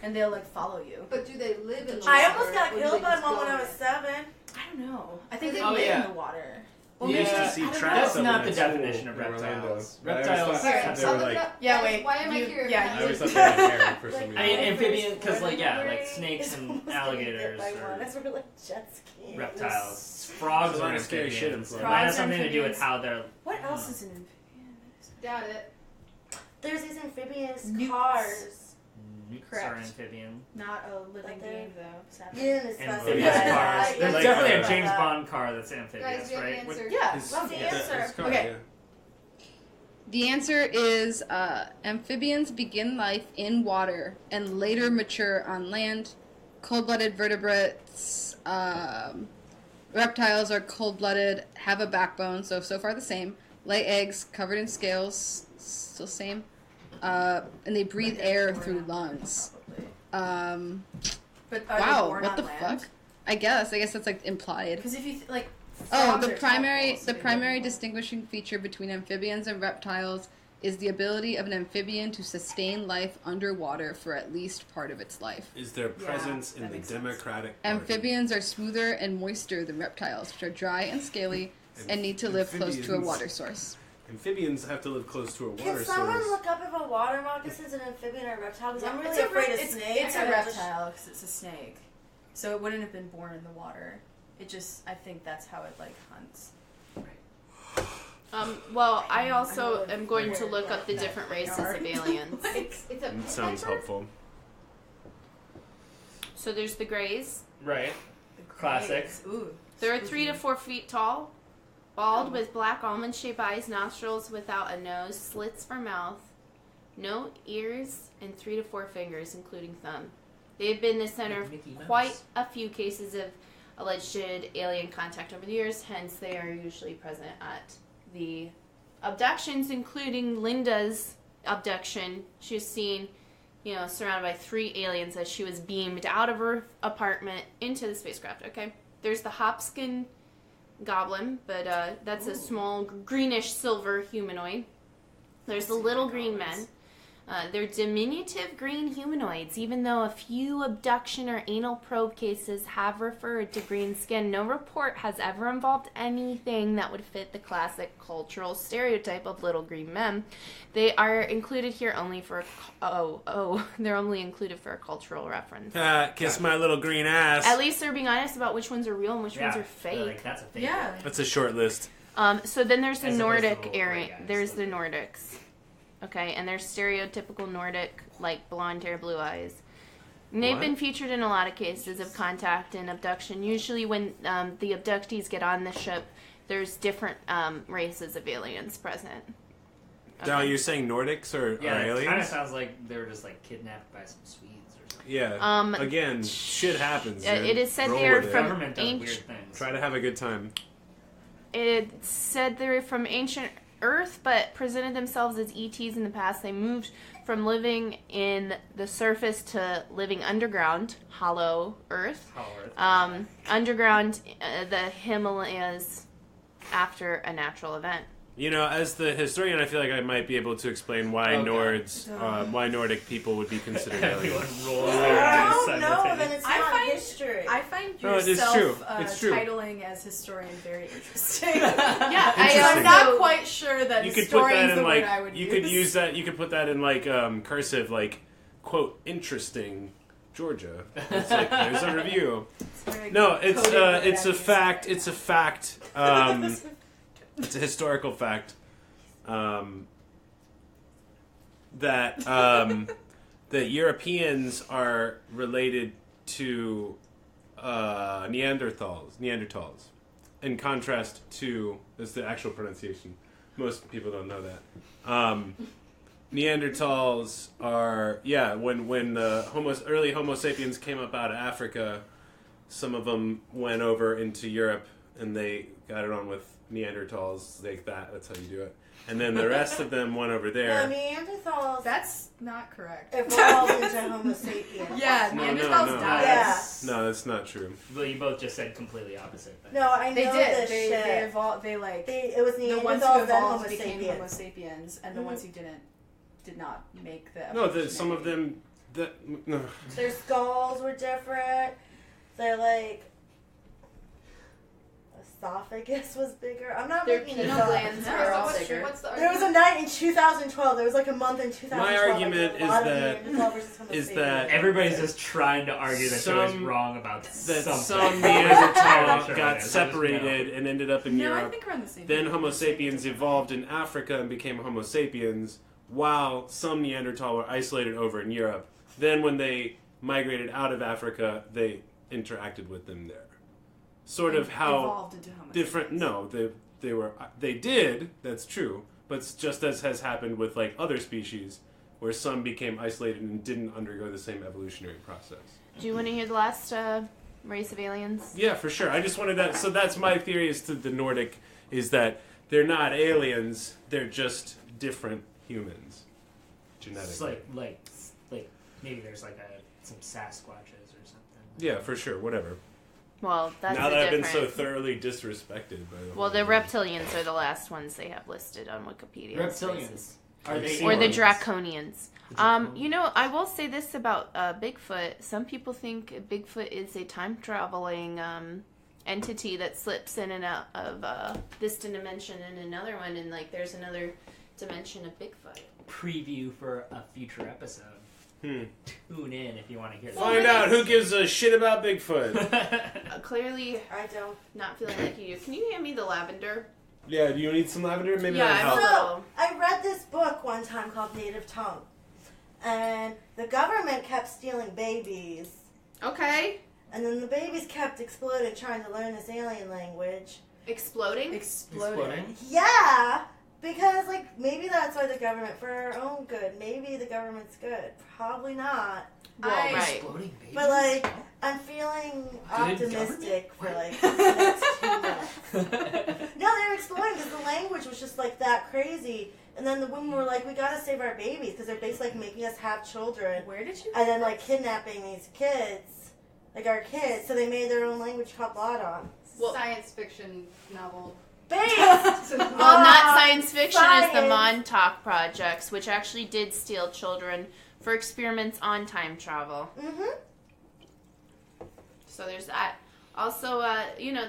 and they'll like follow you. But do they live in the I water, almost got or do killed they by just one go when I in was it? 7. I don't know. I think they Oh, live yeah. in the water. We used to see traps That's of not them the at school definition of in Orlando. reptiles. I always Reptiles thought have they were I'll look like. it up. Yeah, Guys, wait, Why am I you- here? yeah, I always thought they had hair for some I mean, reason. amphibian, because like yeah, like snakes and alligators One. are That's where like jet skiing. reptiles. Frogs There's a are lot of scary shit in amphibians. It Florida. might have Frogs are something to do with amphibians. how they're. What else is an amphibian? Got it. There's these amphibious Newts. cars. Newts Correct. are amphibian. Not a living But they're- being though. Sadly. You didn't specify. Amphibious that. cars. Yeah, There's like, definitely a uh, James Bond car that's amphibious, Guys, do you have right? an What- answer? Yeah. His- What's the answer? his car, Okay. yeah. The answer is amphibians begin life in water and later mature on land. Cold-blooded vertebrates, reptiles are cold-blooded, have a backbone, so far the same. Lay eggs covered in scales, still same. And they breathe air through lungs. Probably. But are they Wow, born what on the land? fuck? I guess that's like implied. Because if you like. Oh, frogs the are primary tadpoles, so they primary live in distinguishing feature between amphibians and reptiles is the ability of an amphibian to sustain life underwater for at least part of its life. Is their Yeah, presence in that the makes sense. Democratic Party. Amphibians are smoother and moister than reptiles, which are dry and scaly and need to live close to a Amphibians- water source. Amphibians have to live close to a Can water someone source. look up if a water moccasin is an amphibian or a reptile? Because I'm It's really a afraid of it's, snakes. It's a and I'm just- reptile because it's a snake, so it wouldn't have been born in the water. It just, I think that's how it like hunts. Well, I also am going to look up the different races of aliens. It's a That sounds pepper? helpful. So there's the Greys. Right. The Classic. grays. Ooh. They're 3 to 4 feet tall, bald with black almond-shaped eyes, nostrils without a nose, slits for mouth, no ears, and 3 to 4 fingers, including thumb. They've been the center of Mickey Mouse. quite a few cases of alleged alien contact over the years, hence they are usually present at the abductions, including Linda's abduction. She was seen, surrounded by 3 aliens as she was beamed out of her apartment into the spacecraft, okay? There's the Hopskin goblin, but that's a small greenish silver humanoid. There's the little green men. They're diminutive green humanoids. Even though a few abduction or anal probe cases have referred to green skin, no report has ever involved anything that would fit the classic cultural stereotype of little green men. They are included here only for they're only included for a cultural reference. Kiss my little green ass. At least they're being honest about which ones are real and which ones are they're fake. Like, that's a fake. Yeah. That's a short list. So then there's the As opposed to Nordic the area. white guys. There's the Nordics. Okay, and they're stereotypical Nordic, like blonde hair, blue eyes. And they've What? been featured in a lot of cases of contact and abduction. Usually when the abductees get on the ship, there's different races of aliens present. Now, you're saying Nordics are Yeah, it aliens? kind of sounds like they were just like kidnapped by some Swedes or something. Yeah. Again, shit happens. Dude. It is said Roll they are with it. from Government does weird ancient. things. Try to have a good time. It said they were from ancient Earth, but presented themselves as ETs in the past. They moved from living in the surface to living underground, hollow Earth. Hollow Earth. Underground, the Himalayas, after a natural event. You know, as the historian, I feel like I might be able to explain why why Nordic people would be considered Everyone aliens. rolls their eyes Oh no, then simultaneously. it's I not find- history. I find No, it is yourself true. It's true. titling as historian very interesting. Yeah, Interesting. I'm not quite sure that You could put historian that is in the like word I would you use. could use that. You could put that in like cursive, like quote interesting Georgia. It's like there's a review. Very No, it's coded word it's I a use. fact. It's a fact. It's a historical fact. That that Europeans are related to Neanderthals, in contrast to that's the actual pronunciation. Most people don't know that. Neanderthals are when the early Homo sapiens came up out of Africa, some of them went over into Europe and they got it on with Neanderthals like that. That's how you do it. And then the rest of them went over No, there. Neanderthals That's not correct. evolved into Homo sapiens. Yeah, No, Neanderthals no. died. Yeah. No, that's not true. Well, you both just said completely opposite things. No, I know They did. this They shit. evolved. They like It was the ones who Neanderthals then evolved Homo became sapiens. Homo sapiens, and the ones who did not make the. No, some of them. No. Their skulls were different. Their esophagus was bigger. I'm not Their making this pineal up. glands No, are all what's- bigger. what's the There was a night in 2012. There was like a month in 2012. My argument like, a lot is of that- Neanderthal versus Homo is sapiens. that Everybody's just trying to argue that Joe is Some- wrong about That something. some Sure Neanderthal it got is. I just separated know. and ended up in No, I Europe. think we're on the same. Then page. Homo sapiens evolved in Africa and became Homo sapiens, while some Neanderthal were isolated over in Europe. Then when they migrated out of Africa, they interacted with them there. Sort of how evolved into Homo different. sapiens. No, they did. That's true. But it's just as has happened with like other species, where some became isolated and didn't undergo the same evolutionary process. Do you want to hear the last race of aliens? Yeah, for sure. I just wanted that. So that's my theory as to the Nordic is that they're not aliens. They're just different humans, genetically. It's like maybe there's like some Sasquatches or something. Yeah, for sure. Whatever. Well, that's now a that I've been different. so thoroughly disrespected by the Well, the whole- reptilians are the last ones they have listed on Wikipedia. as Reptilians. races. Are they Or the aliens? draconians. The draconians. You know, I will say this about Bigfoot. Some people think Bigfoot is a time traveling entity that slips in and out of this dimension and another one, and like there's another dimension of Bigfoot. Preview for a future episode. Tune in if you want to hear that. Find out who gives a shit about Bigfoot. Clearly, I don't. not feeling like you do. Can you hand me the lavender? Yeah, do you need some lavender? Maybe Yeah, that'll I help. will. I read this book one time called Native Tongue, and the government kept stealing babies, Okay. and then the babies kept exploding trying to learn this alien language. Exploding? Exploding. Yeah, because like maybe that's why the government, for our own good, maybe the government's good. Probably not. Well, I- right. Exploding babies? But like, I'm feeling Good optimistic for government? like the next 2 months. No, they were exploding because the language was just like that crazy. And then the women were like, "We gotta save our babies because they're basically like making us have children, Where did you? and then like kidnapping these kids, like our kids." So they made their own language called Ladon. Well- Science fiction novel. Based. Well, not science fiction as the science. Montauk projects, which actually did steal children for experiments on time travel. Mhm. So there's that. Also,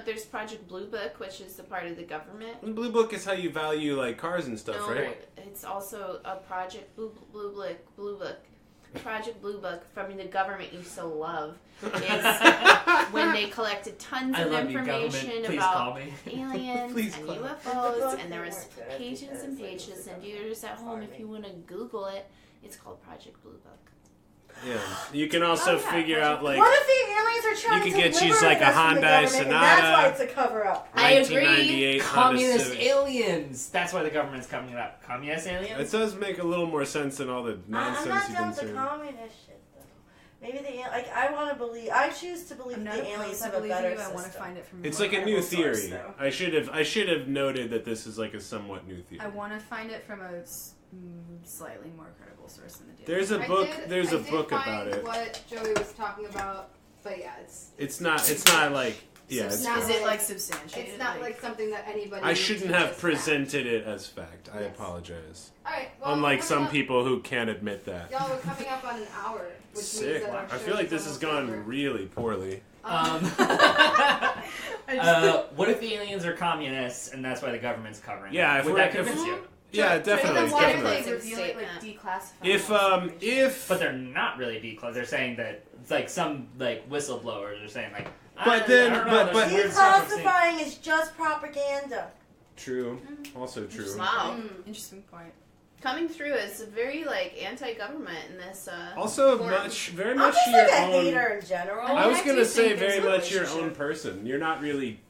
there's Project Blue Book, which is a part of the government. The Blue Book is how you value like cars and stuff, No, right? it's also a Project Blue Book. Project Blue Book from the government you so love is when they collected tons I of love you, information government. Please about call me. aliens Please and call. UFOs, and there was pages and pages. And viewers at home, if you want to Google it, it's called Project Blue Book. Yeah. You can also Oh, yeah, figure out like What if the aliens are trying You to could get liberate used like a us from the Hyundai government, and that's Sonata. why it's a cover-up. I agree. 1998 Honda Communist Civic. aliens. That's why the government's coming up. Communist It aliens. does make a little more sense than all the I'm nonsense not you've down been with the saying. communist shit, though. Maybe I want to believe. I choose to believe I'm the not aliens opposed to have a believing better you. system. I want to find it from It's more like a new credible source, theory. though. I should have noted that this is like a somewhat new theory. I want to find it from a slightly more credible source than the daily. There's a I book. did- There's I a did book find about it. What Joey was talking about, but yeah, It's not like yeah. It's, not Is it like like- substantiated? it's not like something that anybody. I shouldn't teaches have fact. presented it as fact. I Yes. apologize. All right. Well, Unlike we're some coming up- people who can't admit that. Y'all, we're coming up on an hour, which Sick. means that our I show feel like is this has almost gone over. really poorly. What if the aliens are communists and that's why the government's covering? Yeah, it? if Would we're- that convince if- you? Yeah, But definitely. then why definitely. are they reveal it, like Statement. declassifying? If But they're not really declassified. They're saying that it's like some like whistleblowers are saying like. But then- I don't know, but- there's weird stuff I'm seeing. Declassifying is just propaganda. true, also true. Wow. Interesting point. Coming through as very like anti-government in this. Also, forum. very I'm much just your like a own. hater in general. I was I gonna do say think very there's a much your own relationship. person. You're not really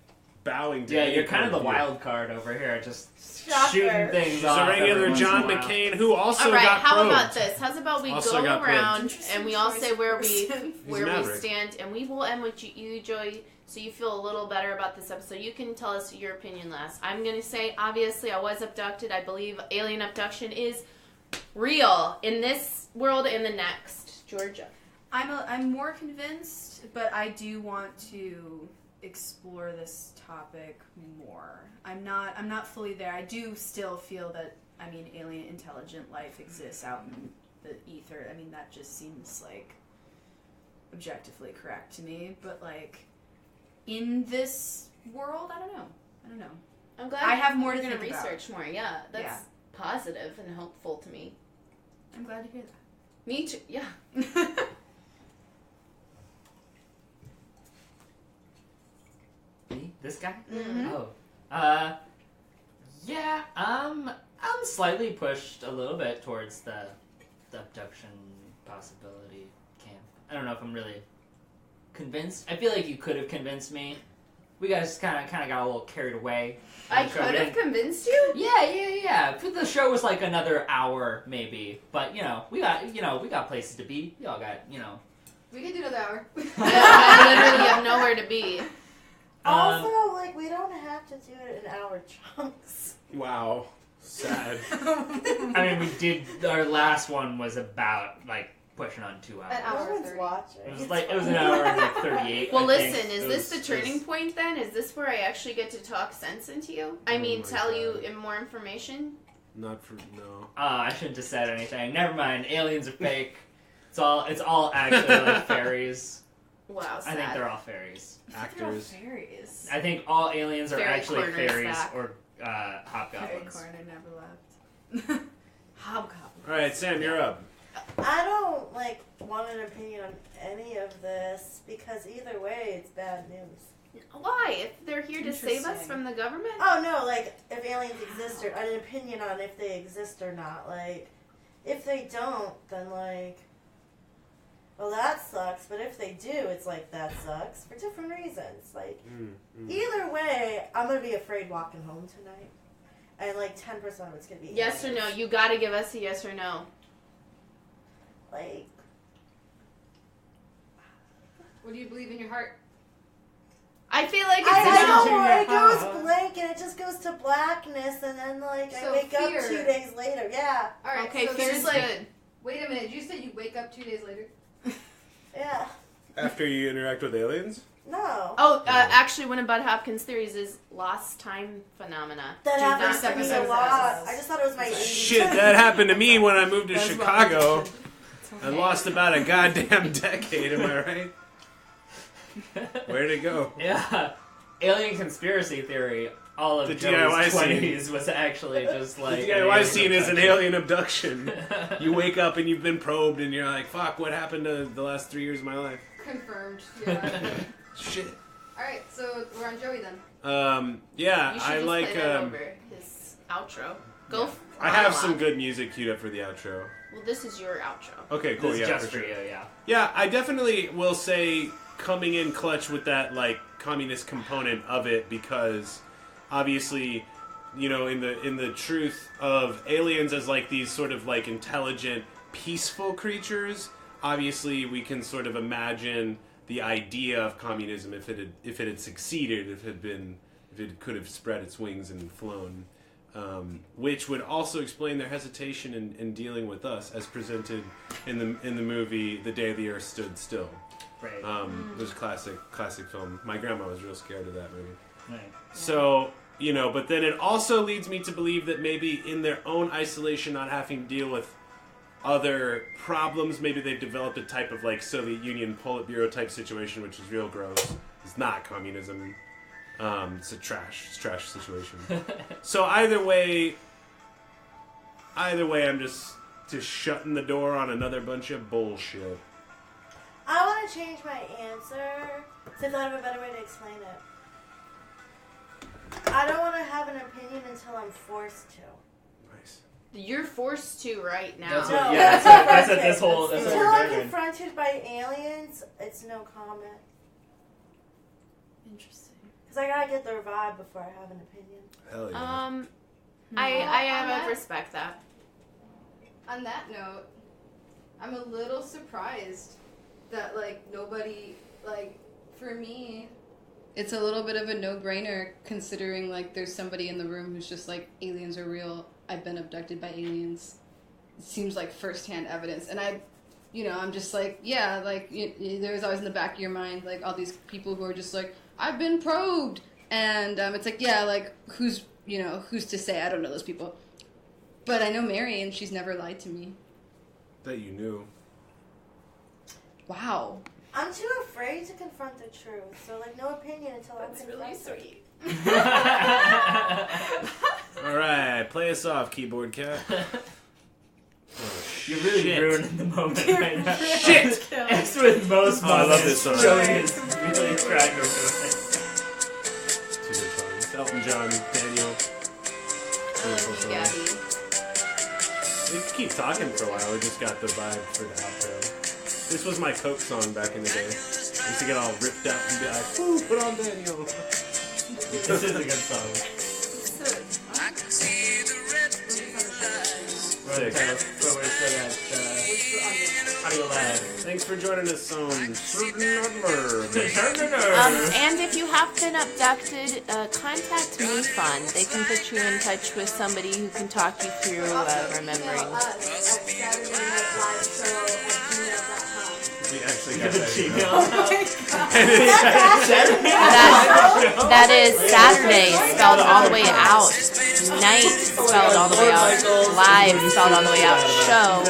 bowing to. Yeah, any you're kind of the point view. wild card over here, just Shocker. shooting things He's off. a every regular once in a John while. McCain who also All right, got how probed. about this? How's about we Also go got around probed. and we all say where we a maverick. stand, and we will end with you, Joy, so you feel a little better about this episode. You can tell us your opinion last. I'm gonna say, obviously, I was abducted. I believe alien abduction is real in this world and the next. Georgia. I'm more convinced, but I do want to explore this topic more. I'm not fully there. I do still feel that alien intelligent life exists out in the ether. That just seems like objectively correct to me, but like in this world, I don't know. I'm glad I have more you're to gonna think about. research more. Yeah, that's Yeah. positive and hopeful to me. I'm glad to hear Me too. Yeah. that. Me? This guy? Mm-hmm. Oh. Yeah, I'm slightly pushed a little bit towards the abduction possibility camp. I don't know if I'm really convinced. I feel like you could have convinced me. We guys kind of got a little carried away. I The show could have didn't- convinced you. Yeah. The show was like another hour maybe, but we got places to be. Y'all got We could do another hour. I literally have nowhere to be. Also, like, we don't have to do it in hour chunks. Wow, sad. I mean, we did. Our last one was about like pushing on 2 hours. An hour. No one's 30. watching. It was an hour and like 38. Well, I think. listen, is It this was- the it was- turning point then? Is this where I actually get to talk sense into you? I Oh mean, my tell you God. more information? Not for no. I shouldn't have said anything. Never mind. Aliens are fake. It's all actually like fairies. Wow, sad. I think they're all fairies. Actors. Fairies. I think all aliens are Fairy actually corner's fairies back. or hobgoblins. Fairy corner never left. Hobgoblin. All right, Sam, you're up. I don't, want an opinion on any of this, because either way, it's bad news. Why? If they're here to save us Interesting. from the government? Oh, no, if aliens exist, or an opinion on if they exist or not. If they don't, then, well, that sucks, but if they do, it's that sucks, for different reasons. Either way, I'm going to be afraid walking home tonight. And, 10% of it's going to be Yes or no? aliens. You gotta give us a yes or no. What do you believe in your heart? I feel like it's I a no. know, it Huh? goes blank and it just goes to blackness, and then I So wake fear. up 2 days later. Yeah, All right. Okay, so fear's there's good. Wait a minute. You said you wake up 2 days later. yeah. After you interact with aliens? No. Oh, actually, one of Bud Hopkins' theories is lost time phenomena. That Do happens not to me episode a of lot. Episodes. I just thought it was my Shit, that happened to me when I moved to That's Chicago. what I lost about a goddamn decade, am I right? Where'd it go? Yeah, alien conspiracy theory. All of The Joey's DIY scene. 20s was actually just The like DIY scene is an abduction. alien abduction. You wake up and you've been probed and you're like, fuck, what happened to the last 3 years of my life? Confirmed. Yeah. Shit. All right. So we're on Joey then. Yeah, You should I just like, play that over his outro. Go. I have some good music queued up for the outro. Well, this is your outro. Okay, cool, This is yeah, just for for sure. you, yeah. Yeah, I definitely will say, coming in clutch with that like communist component of it, because obviously, you know, in the truth of aliens as like these sort of like intelligent, peaceful creatures, obviously we can sort of imagine the idea of communism if it had succeeded, if it could have spread its wings and flown, which would also explain their hesitation in dealing with us, as presented in the movie The Day the Earth Stood Still. Right. It was a classic film. My grandma was real scared of that movie. Right. So, you know, but then it also leads me to believe that maybe in their own isolation, not having to deal with other problems, maybe they've developed a type of like Soviet Union Politburo type situation, which is real gross. It's not communism. It's a trash situation. So either way, I'm just shutting the door on another bunch of bullshit. I want to change my answer, so I thought of a better way to explain it. I don't want to have an opinion until I'm forced to. Nice. You're forced to right now. That's No, what, yeah, that's what this whole. That's what Until we're I'm doing. confronted by aliens, it's no comment. Interesting. Because I gotta get their vibe before I have an opinion. Hell yeah. I would respect that. On that note, I'm a little surprised that, like, nobody, like, for me, It's a little bit of a no-brainer, considering, like, there's somebody in the room who's just like, aliens are real, I've been abducted by aliens. It seems like first-hand evidence. And I'm just like, yeah, like, there's always in the back of your mind, like, all these people who are just like, I've been probed! And it's like, yeah, like, who's to say? I don't know those people. But I know Mary, and she's never lied to me. That you knew. Wow. I'm too afraid to confront the truth, so like no opinion until I'm That's confronted. really sweet. Alright, play us off, keyboard cat. You're really Shit. ruining the moment right now. Shit! X with most Oh, I love this song. Joey is really trying to ruin it. Two good songs. Elton John, Daniel. Beautiful song. Gabby. We could keep talking for a while. We just got the vibe for the outro. This was my Coke song back in the day. I used to get all ripped out and be like, "Ooh, put on Daniel." This is a good song. Sick. So we're still at Audio Lab. Thanks for joining us on And if you have been abducted, contact Me Fund. They can put you in touch with somebody who can talk you through remembering. Email us at SaturdayNightLiveShow@gmail.com. We actually Give got it that Gmail. email. That is Saturday, spelled all the way out. Night, spelled all the way out. Live, spelled all the way out. Show,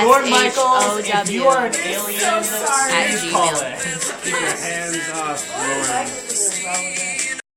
Lord Michaels, if you are SHOW an alien, at please call Gmail. it. Keep your hands off Lauren.